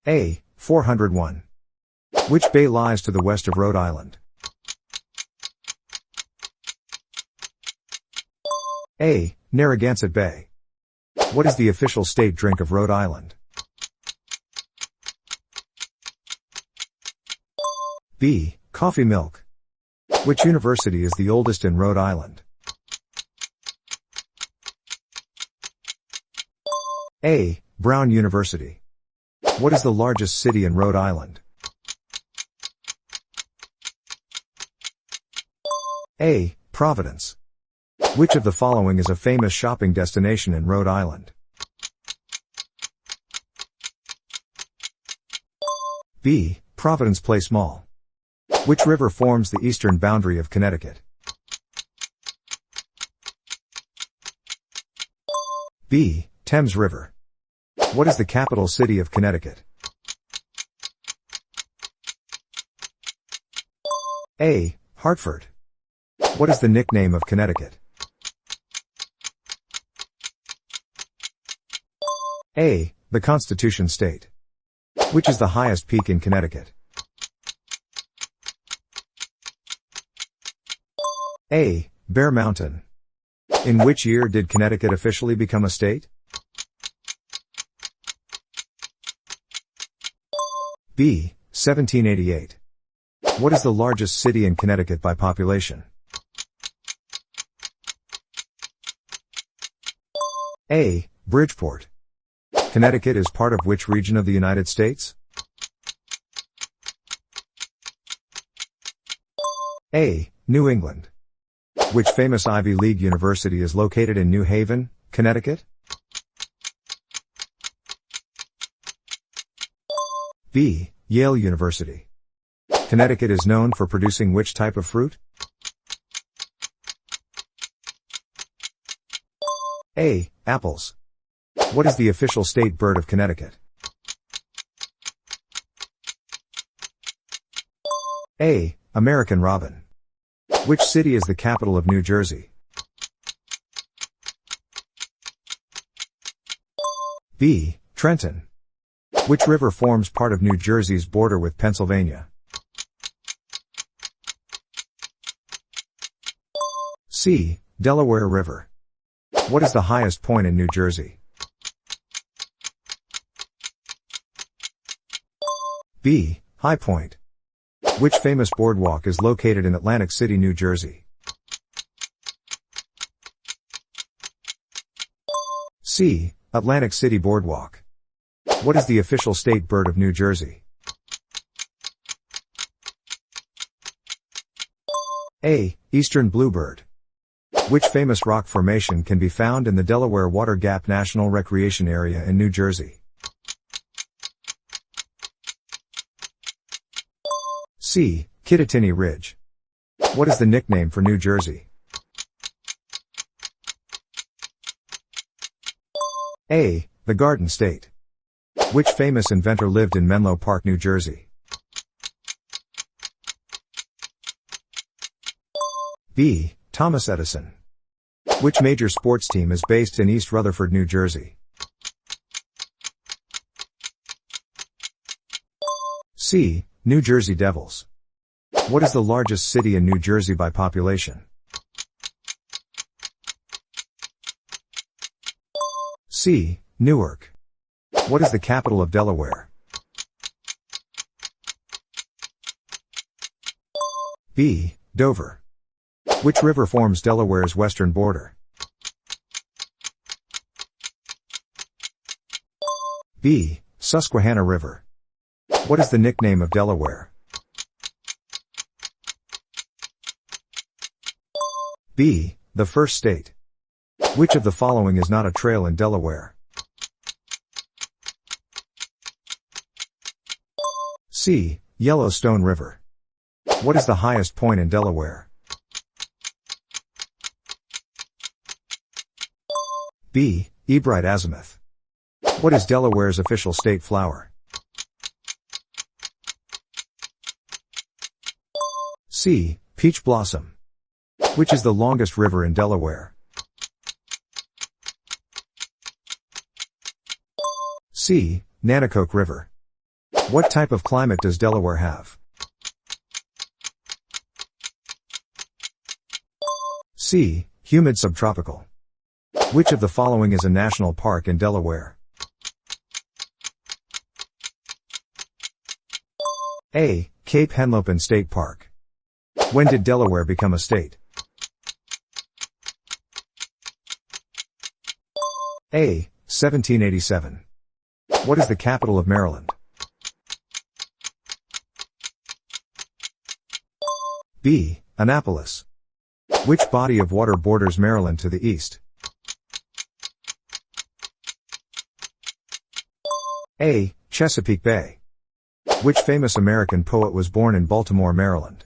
[SPEAKER 1] A. 401. Which bay lies to the west of Rhode Island? A. Narragansett Bay. What is the official state drink of Rhode Island? B. Coffee milk. Which university is the oldest in Rhode Island? A. Brown University. What is the largest city in Rhode Island? A. Providence. Which of the following is a famous shopping destination in Rhode Island? B. Providence Place Mall. Which river forms the eastern boundary of Connecticut? B. Thames River. What is the capital city of Connecticut? A. Hartford. What is the nickname of Connecticut? A. The Constitution State. Which is the highest peak in Connecticut? A. Bear Mountain. In which year did Connecticut officially become a state? B. 1788. What is the largest city in Connecticut by population? A. Bridgeport. Connecticut is part of which region of the United States? A. New England. Which famous Ivy League university is located in New Haven, Connecticut? B. Yale University. Connecticut is known for producing which type of fruit? A. Apples. What is the official state bird of Connecticut? A. American robin. Which city is the capital of New Jersey? B. Trenton. Which river forms part of New Jersey's border with Pennsylvania? C. Delaware River. What is the highest point in New Jersey? B. High Point. Which famous boardwalk is located in Atlantic City, New Jersey? C. Atlantic City Boardwalk. What is the official state bird of New Jersey? A. Eastern bluebird. Which famous rock formation can be found in the Delaware Water Gap National Recreation Area in New Jersey? C. Kittatinny Ridge. What is the nickname for New Jersey? A. The Garden State. Which famous inventor lived in Menlo Park, New Jersey? B. Thomas Edison. Which major sports team is based in East Rutherford, New Jersey? C. New Jersey Devils. What is the largest city in New Jersey by population? C. Newark. What is the capital of Delaware? B. Dover. Which river forms Delaware's western border? B. Susquehanna River. What is the nickname of Delaware? B. The first state. Which of the following is not a trail in Delaware? C. Yellowstone River. What is the highest point in Delaware? B. Ebright Azimuth. What is Delaware's official state flower? C. Peach Blossom. Which is the longest river in Delaware? C. Nanticoke River. What type of climate does Delaware have? C. Humid subtropical. Which of the following is a national park in Delaware? A. Cape Henlopen State Park. When did Delaware become a state? A. 1787. What is the capital of Maryland? B. Annapolis. Which body of water borders Maryland to the east? A. Chesapeake Bay. Which famous American poet was born in Baltimore, Maryland?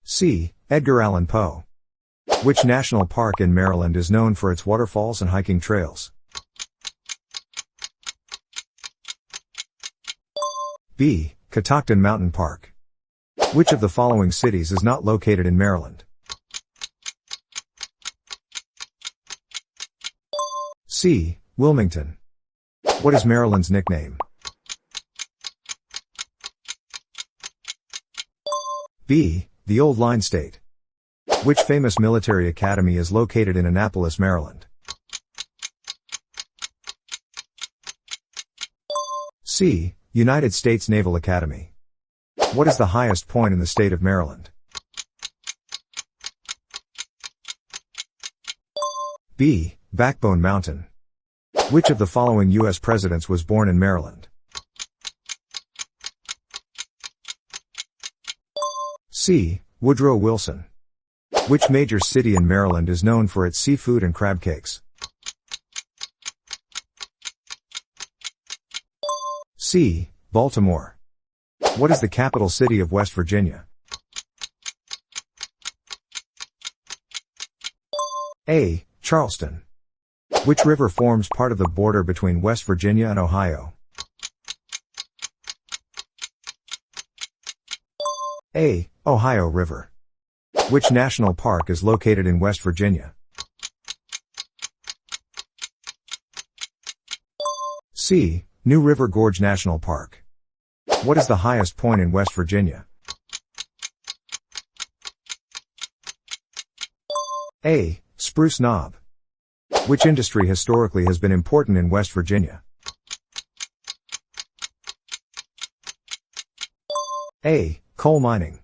[SPEAKER 1] C. Edgar Allan Poe. Which national park in Maryland is known for its waterfalls and hiking trails? B. Catoctin Mountain Park. Which of the following cities is not located in Maryland? C. Wilmington. What is Maryland's nickname? B. The Old Line State. Which famous military academy is located in Annapolis, Maryland? C. United States Naval Academy. What is the highest point in the state of Maryland? B. Backbone Mountain. Which of the following U.S. presidents was born in Maryland? C. Woodrow Wilson. Which major city in Maryland is known for its seafood and crab cakes? C. Baltimore. What is the capital city of West Virginia? A. Charleston. Which river forms part of the border between West Virginia and Ohio? A. Ohio River. Which national park is located in West Virginia? C. New River Gorge National Park. What is the highest point in West Virginia? A. Spruce Knob. Which industry historically has been important in West Virginia? A. Coal mining.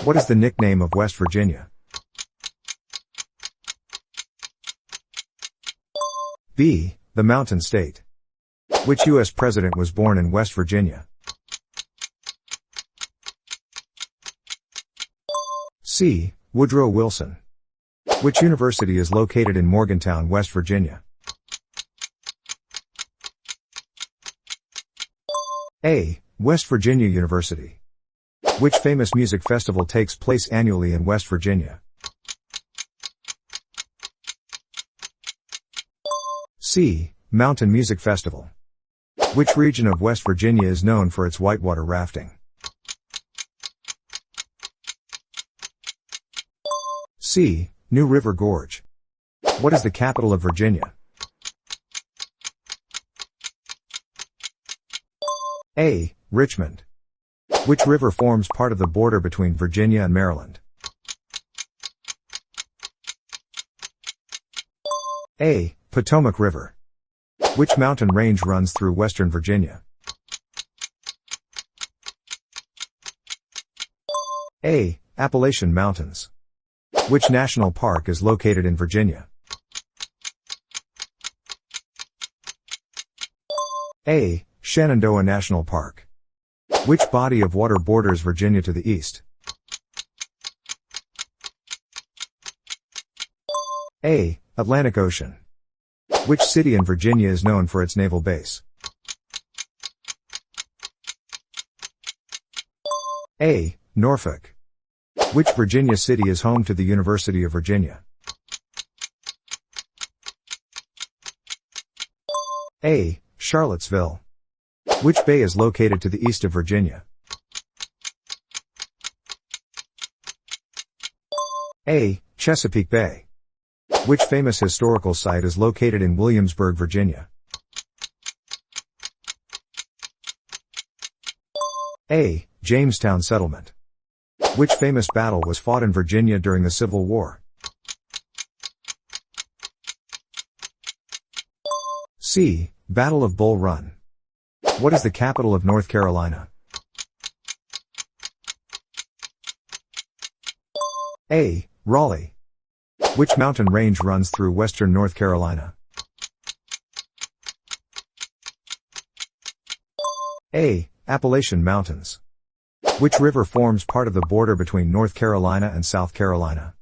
[SPEAKER 1] What is the nickname of West Virginia? B. The Mountain State. Which U.S. president was born in West Virginia? C. Woodrow Wilson. Which university is located in Morgantown, West Virginia? A. West Virginia University. Which famous music festival takes place annually in West Virginia? C. Mountain Music Festival. Which region of West Virginia is known for its whitewater rafting? C. New River Gorge. What is the capital of Virginia? A. Richmond. Which river forms part of the border between Virginia and Maryland? A. Potomac River. Which mountain range runs through western Virginia? A. Appalachian Mountains. Which national park is located in Virginia? A. Shenandoah National Park. Which body of water borders Virginia to the east? A. Atlantic Ocean. Which city in Virginia is known for its naval base? A. Norfolk. Which Virginia city is home to the University of Virginia? A. Charlottesville. Which bay is located to the east of Virginia? A. Chesapeake Bay. Which famous historical site is located in Williamsburg, Virginia? A. Jamestown Settlement. Which famous battle was fought in Virginia during the Civil War? C. Battle of Bull Run. What is the capital of North Carolina? A. Raleigh. Which mountain range runs through western North Carolina? A. Appalachian Mountains. Which river forms part of the border between North Carolina and South Carolina?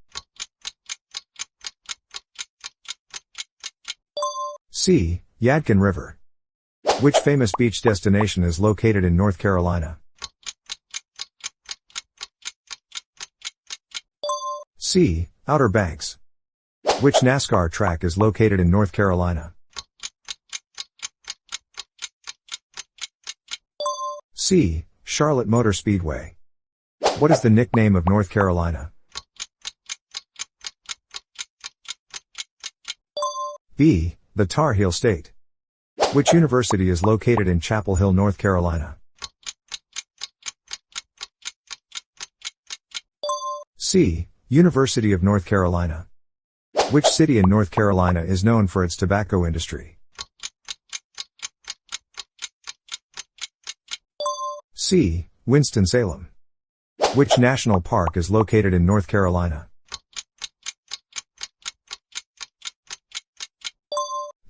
[SPEAKER 1] C. Yadkin River. Which famous beach destination is located in North Carolina? C. Outer Banks. Which NASCAR track is located in North Carolina? C. Charlotte Motor Speedway. What is the nickname of North Carolina? B. The Tar Heel State. Which university is located in Chapel Hill, North Carolina? C. University of North Carolina. Which city in North Carolina is known for its tobacco industry? C. Winston-Salem. Which national park is located in North Carolina?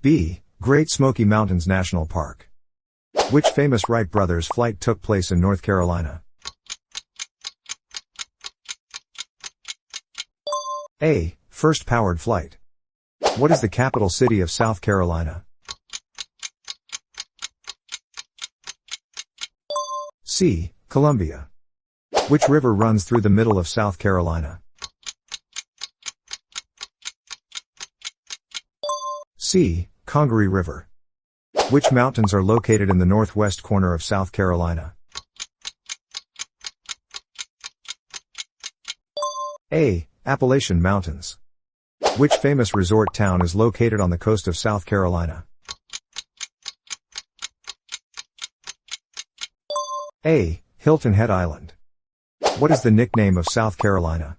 [SPEAKER 1] B. Great Smoky Mountains National Park. Which famous Wright brothers flight took place in North Carolina? A. First powered flight. What is the capital city of South Carolina? C. Columbia. Which river runs through the middle of South Carolina? C. Congaree River. Which mountains are located in the northwest corner of South Carolina? A. Appalachian Mountains. Which famous resort town is located on the coast of South Carolina? A. Hilton Head Island. What is the nickname of South Carolina?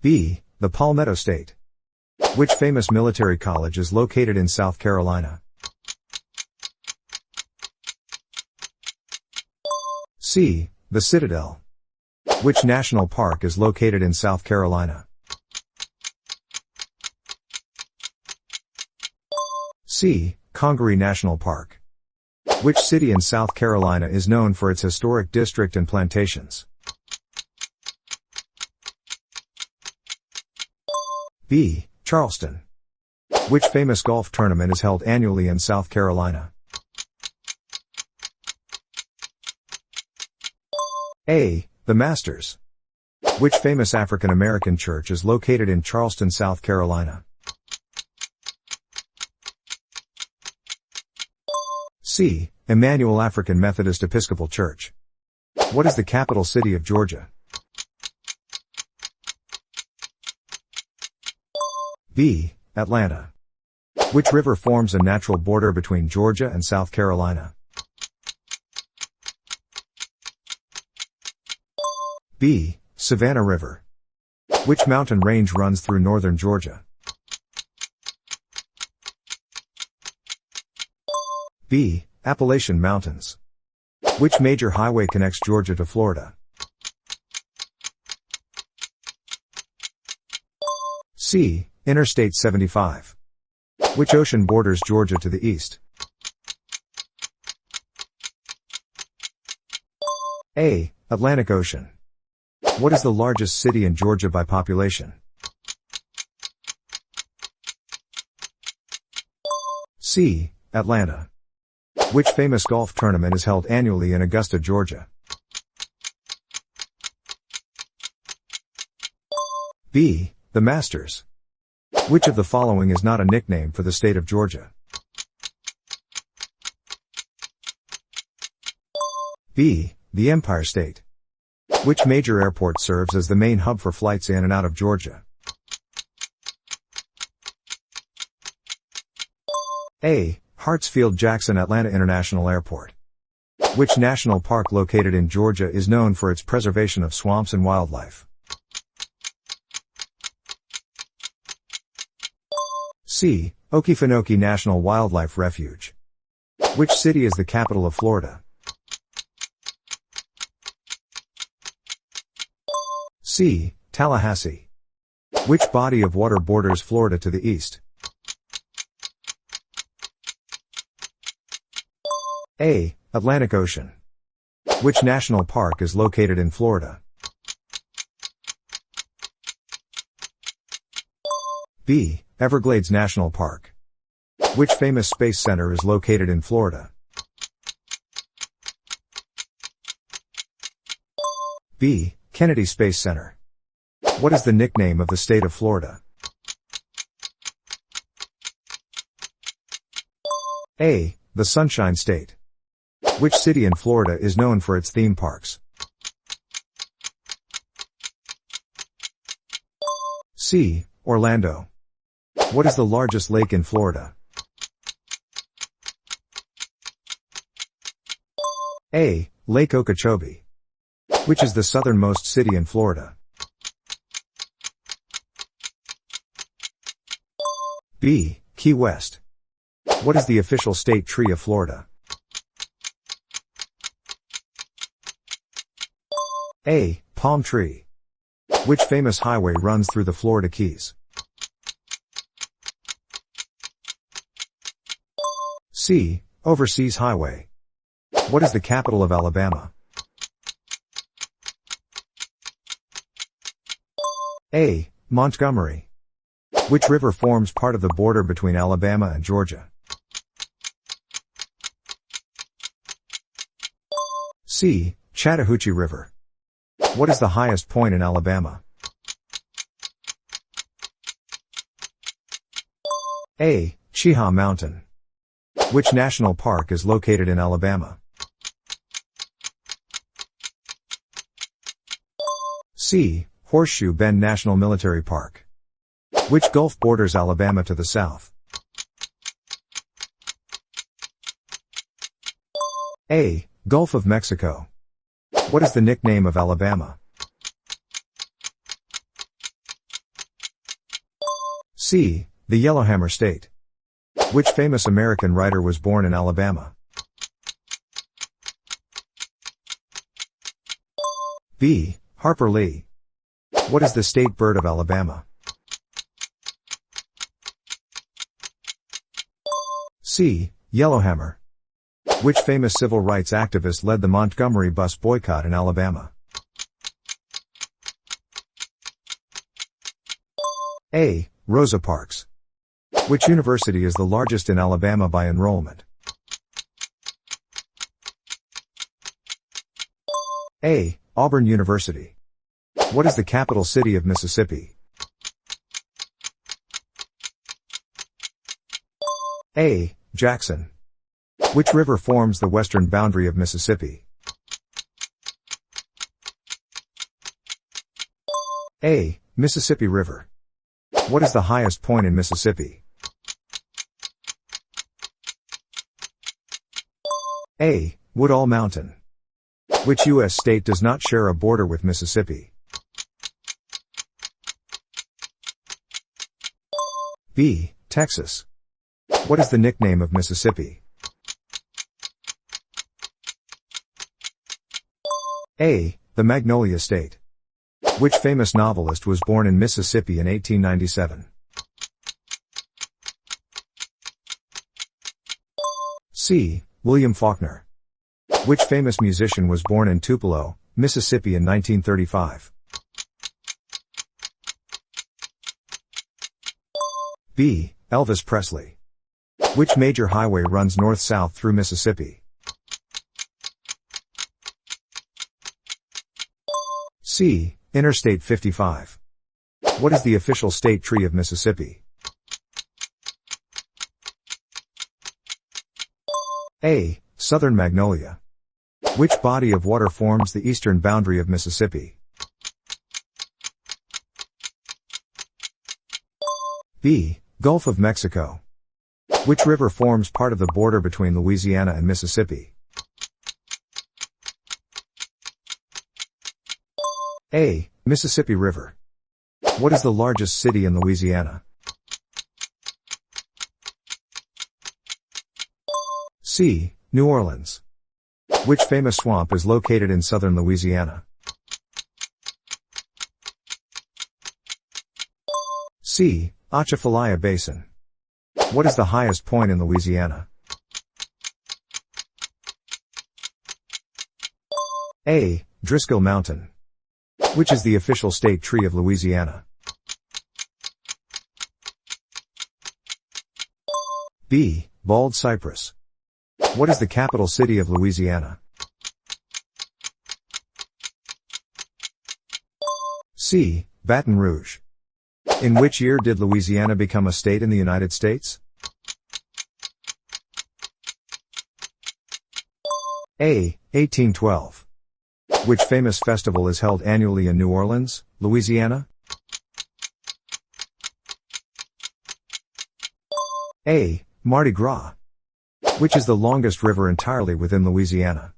[SPEAKER 1] B. The Palmetto State. Which famous military college is located in South Carolina? C. The Citadel. Which national park is located in South Carolina? C. Congaree National Park. Which city in South Carolina is known for its historic district and plantations? B. Charleston. Which famous golf tournament is held annually in South Carolina? A. The Masters. Which famous African American church is located in Charleston, South Carolina? C. Emmanuel African Methodist Episcopal Church. What is the capital city of Georgia? B. Atlanta. Which river forms a natural border between Georgia and South Carolina? B. Savannah River. Which mountain range runs through northern Georgia? B. Appalachian Mountains. Which major highway connects Georgia to Florida? C. Interstate 75. Which ocean borders Georgia to the east? A. Atlantic Ocean. What is the largest city in Georgia by population? C. Atlanta. Which famous golf tournament is held annually in Augusta, Georgia? B. The Masters. Which of the following is not a nickname for the state of Georgia? B. The Empire State. Which major airport serves as the main hub for flights in and out of Georgia? A. Hartsfield-Jackson Atlanta International Airport. Which national park located in Georgia is known for its preservation of swamps and wildlife? C. Okefenokee National Wildlife Refuge. Which city is the capital of Florida? C. Tallahassee. Which body of water borders Florida to the east? A. Atlantic Ocean. Which national park is located in Florida? B. Everglades National Park. Which famous space center is located in Florida? B. Kennedy Space Center. What is the nickname of the state of Florida? A. The Sunshine State. Which city in Florida is known for its theme parks? C. Orlando. What is the largest lake in Florida? A. Lake Okeechobee. Which is the southernmost city in Florida? B. Key West. What is the official state tree of Florida? A. Palm tree. Which famous highway runs through the Florida Keys? C. Overseas Highway. What is the capital of Alabama? A. Montgomery. Which river forms part of the border between Alabama and Georgia? C. Chattahoochee River. What is the highest point in Alabama? A. Cheaha Mountain. Which national park is located in Alabama? C. Horseshoe Bend National Military Park. Which gulf borders Alabama to the south? A. Gulf of Mexico. What is the nickname of Alabama? C. The Yellowhammer State. Which famous American writer was born in Alabama? B. Harper Lee. What is the state bird of Alabama? C. Yellowhammer. Which famous civil rights activist led the Montgomery bus boycott in Alabama? A. Rosa Parks. Which university is the largest in Alabama by enrollment? A. Auburn University. What is the capital city of Mississippi? A. Jackson. Which river forms the western boundary of Mississippi? A. Mississippi River. What is the highest point in Mississippi? A. Woodall Mountain. Which U.S. state does not share a border with Mississippi? B. Texas. What is the nickname of Mississippi? A. The Magnolia State. Which famous novelist was born in Mississippi in 1897? C. William Faulkner. Which famous musician was born in Tupelo, Mississippi in 1935? B. Elvis Presley. Which major highway runs north-south through Mississippi? C. Interstate 55. What is the official state tree of Mississippi? A. Southern Magnolia. Which body of water forms the eastern boundary of Mississippi? B. Gulf of Mexico. Which river forms part of the border between Louisiana and Mississippi? A. Mississippi River. What is the largest city in Louisiana? C. New Orleans. Which famous swamp is located in southern Louisiana? C. Atchafalaya Basin. What is the highest point in Louisiana? A. Driscoll Mountain. Which is the official state tree of Louisiana? B. Bald Cypress. What is the capital city of Louisiana? C. Baton Rouge. In which year did Louisiana become a state in the United States? A. 1812. Which famous festival is held annually in New Orleans, Louisiana? A. Mardi Gras. Which is the longest river entirely within Louisiana?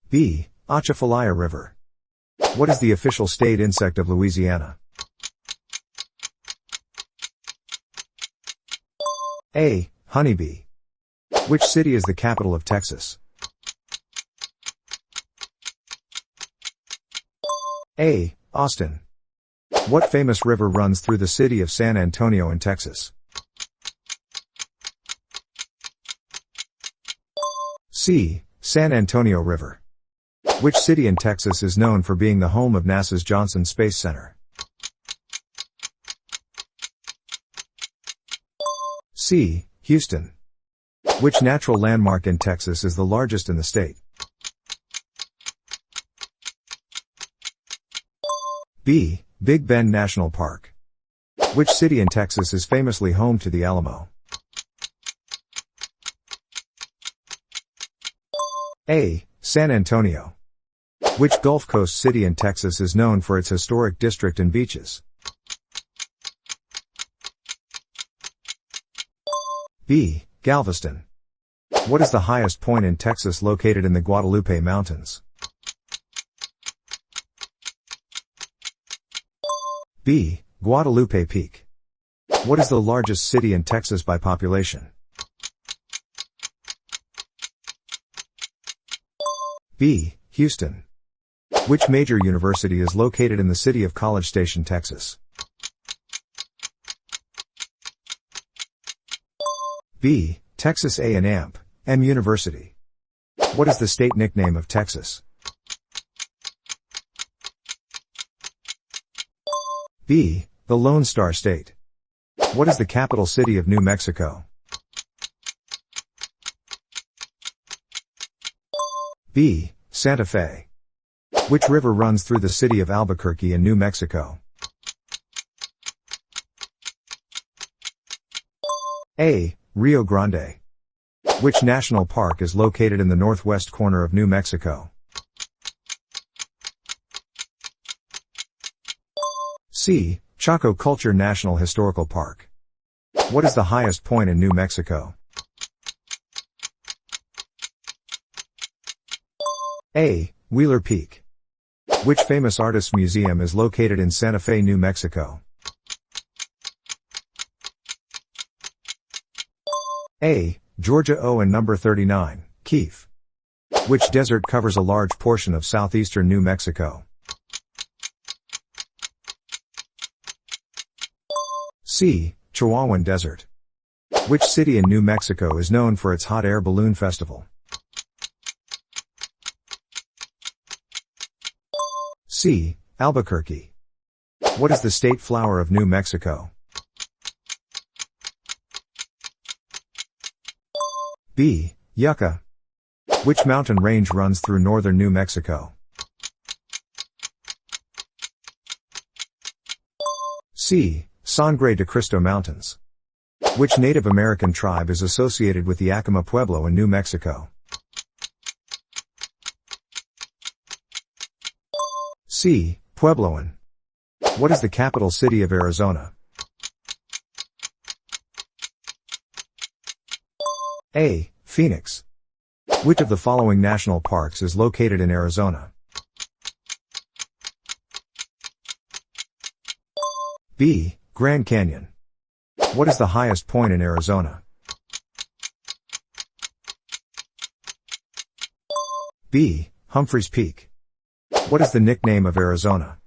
[SPEAKER 1] B. Atchafalaya River. What is the official state insect of Louisiana? A. Honeybee. Which city is the capital of Texas? A. Austin. What famous river runs through the city of San Antonio in Texas? C. San Antonio River. Which city in Texas is known for being the home of NASA's Johnson Space Center? C. Houston. Which natural landmark in Texas is the largest in the state? B. Big Bend National Park. Which city in Texas is famously home to the Alamo? A. San Antonio. Which Gulf Coast city in Texas is known for its historic district and beaches? B. Galveston. What is the highest point in Texas located in the Guadalupe Mountains? B. Guadalupe Peak. What is the largest city in Texas by population? B. Houston. Which major university is located in the city of College Station, Texas? B. Texas A&M University. What is the state nickname of Texas? B. The Lone Star State. What is the capital city of New Mexico? B. Santa Fe. Which river runs through the city of Albuquerque in New Mexico? A. Rio Grande. Which national park is located in the northwest corner of New Mexico? C. Chaco Culture National Historical Park. What is the highest point in New Mexico? A. Wheeler Peak. Which famous artist's museum is located in Santa Fe, New Mexico? A. Georgia. O and number 39, Keefe. Which desert covers a large portion of southeastern New Mexico? C. Chihuahuan Desert. Which city in New Mexico is known for its hot air balloon festival? C. Albuquerque. What is the state flower of New Mexico? B. Yucca. Which mountain range runs through northern New Mexico? C. Sangre de Cristo Mountains. Which Native American tribe is associated with the Acoma Pueblo in New Mexico? C. Puebloan. What is the capital city of Arizona? A. Phoenix. Which of the following national parks is located in Arizona? B. Grand Canyon. What is the highest point in Arizona? B. Humphreys Peak. What is the nickname of Arizona?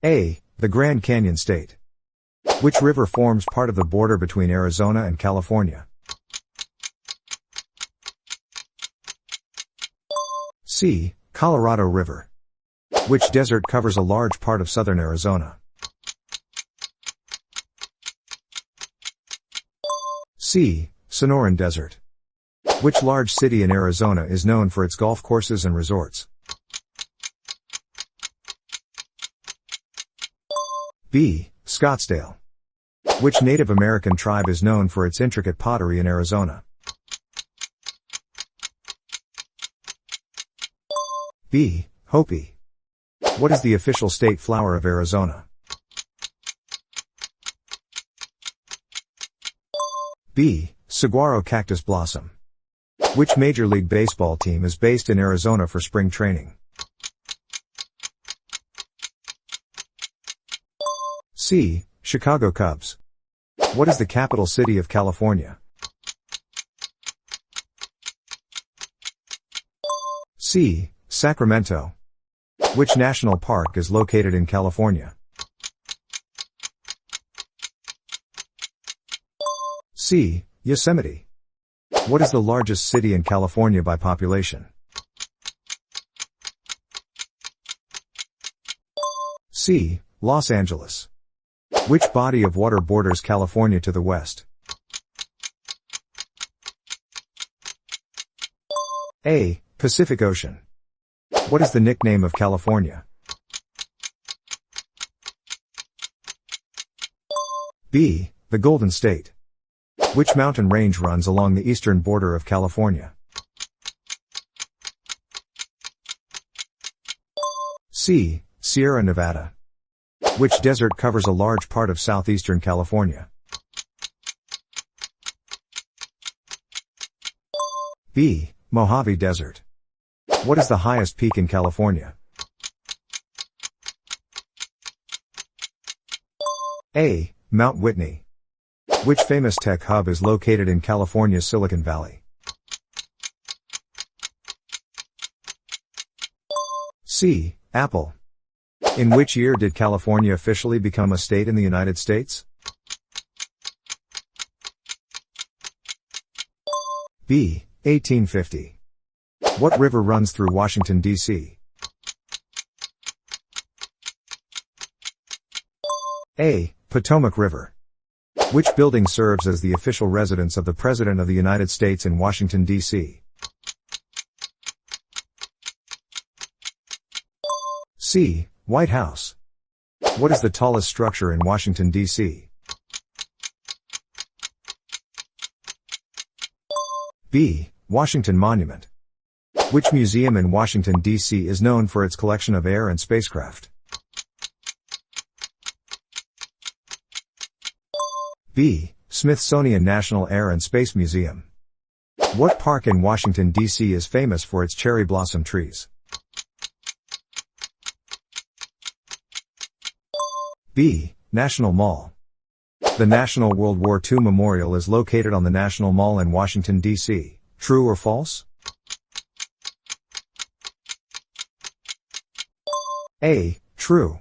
[SPEAKER 1] A. The Grand Canyon State. Which river forms part of the border between Arizona and California? C. Colorado River. Which desert covers a large part of southern Arizona? C. Sonoran Desert. Which large city in Arizona is known for its golf courses and resorts? B. Scottsdale. Which Native American tribe is known for its intricate pottery in Arizona? B. Hopi. What is the official state flower of Arizona? B. Saguaro Cactus Blossom. Which Major League Baseball team is based in Arizona for spring training? C. Chicago Cubs. What is the capital city of California? C. Sacramento. Which national park is located in California? C. Yosemite. What is the largest city in California by population? C. Los Angeles. Which body of water borders California to the west? A. Pacific Ocean. What is the nickname of California? B. The Golden State. Which mountain range runs along the eastern border of California? C. Sierra Nevada. Which desert covers a large part of southeastern California? B. Mojave Desert. What is the highest peak in California? A. Mount Whitney. Which famous tech hub is located in California's Silicon Valley? C. Apple. In which year did California officially become a state in the United States? B. 1850. What river runs through Washington, D.C.? A. Potomac River. Which building serves as the official residence of the President of the United States in Washington, D.C.? C. White House. What is the tallest structure in Washington, D.C.? B. Washington Monument. Which museum in Washington, D.C. is known for its collection of air and spacecraft? B. Smithsonian National Air and Space Museum. What park in Washington, D.C. is famous for its cherry blossom trees? B. National Mall. The National World War II Memorial is located on the National Mall in Washington, D.C. True or false? A. True.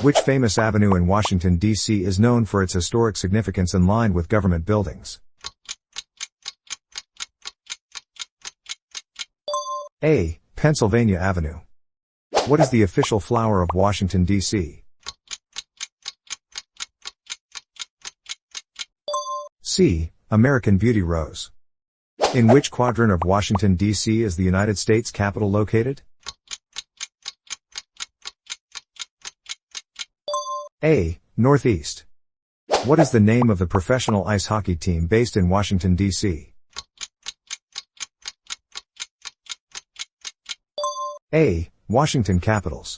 [SPEAKER 1] Which famous avenue in Washington, D.C. is known for its historic significance and lined with government buildings? A. Pennsylvania Avenue. What is the official flower of Washington, D.C.? C. American Beauty Rose. In which quadrant of Washington, D.C. is the United States Capitol located? A. Northeast. What is the name of the professional ice hockey team based in Washington, D.C.? A. Washington Capitals.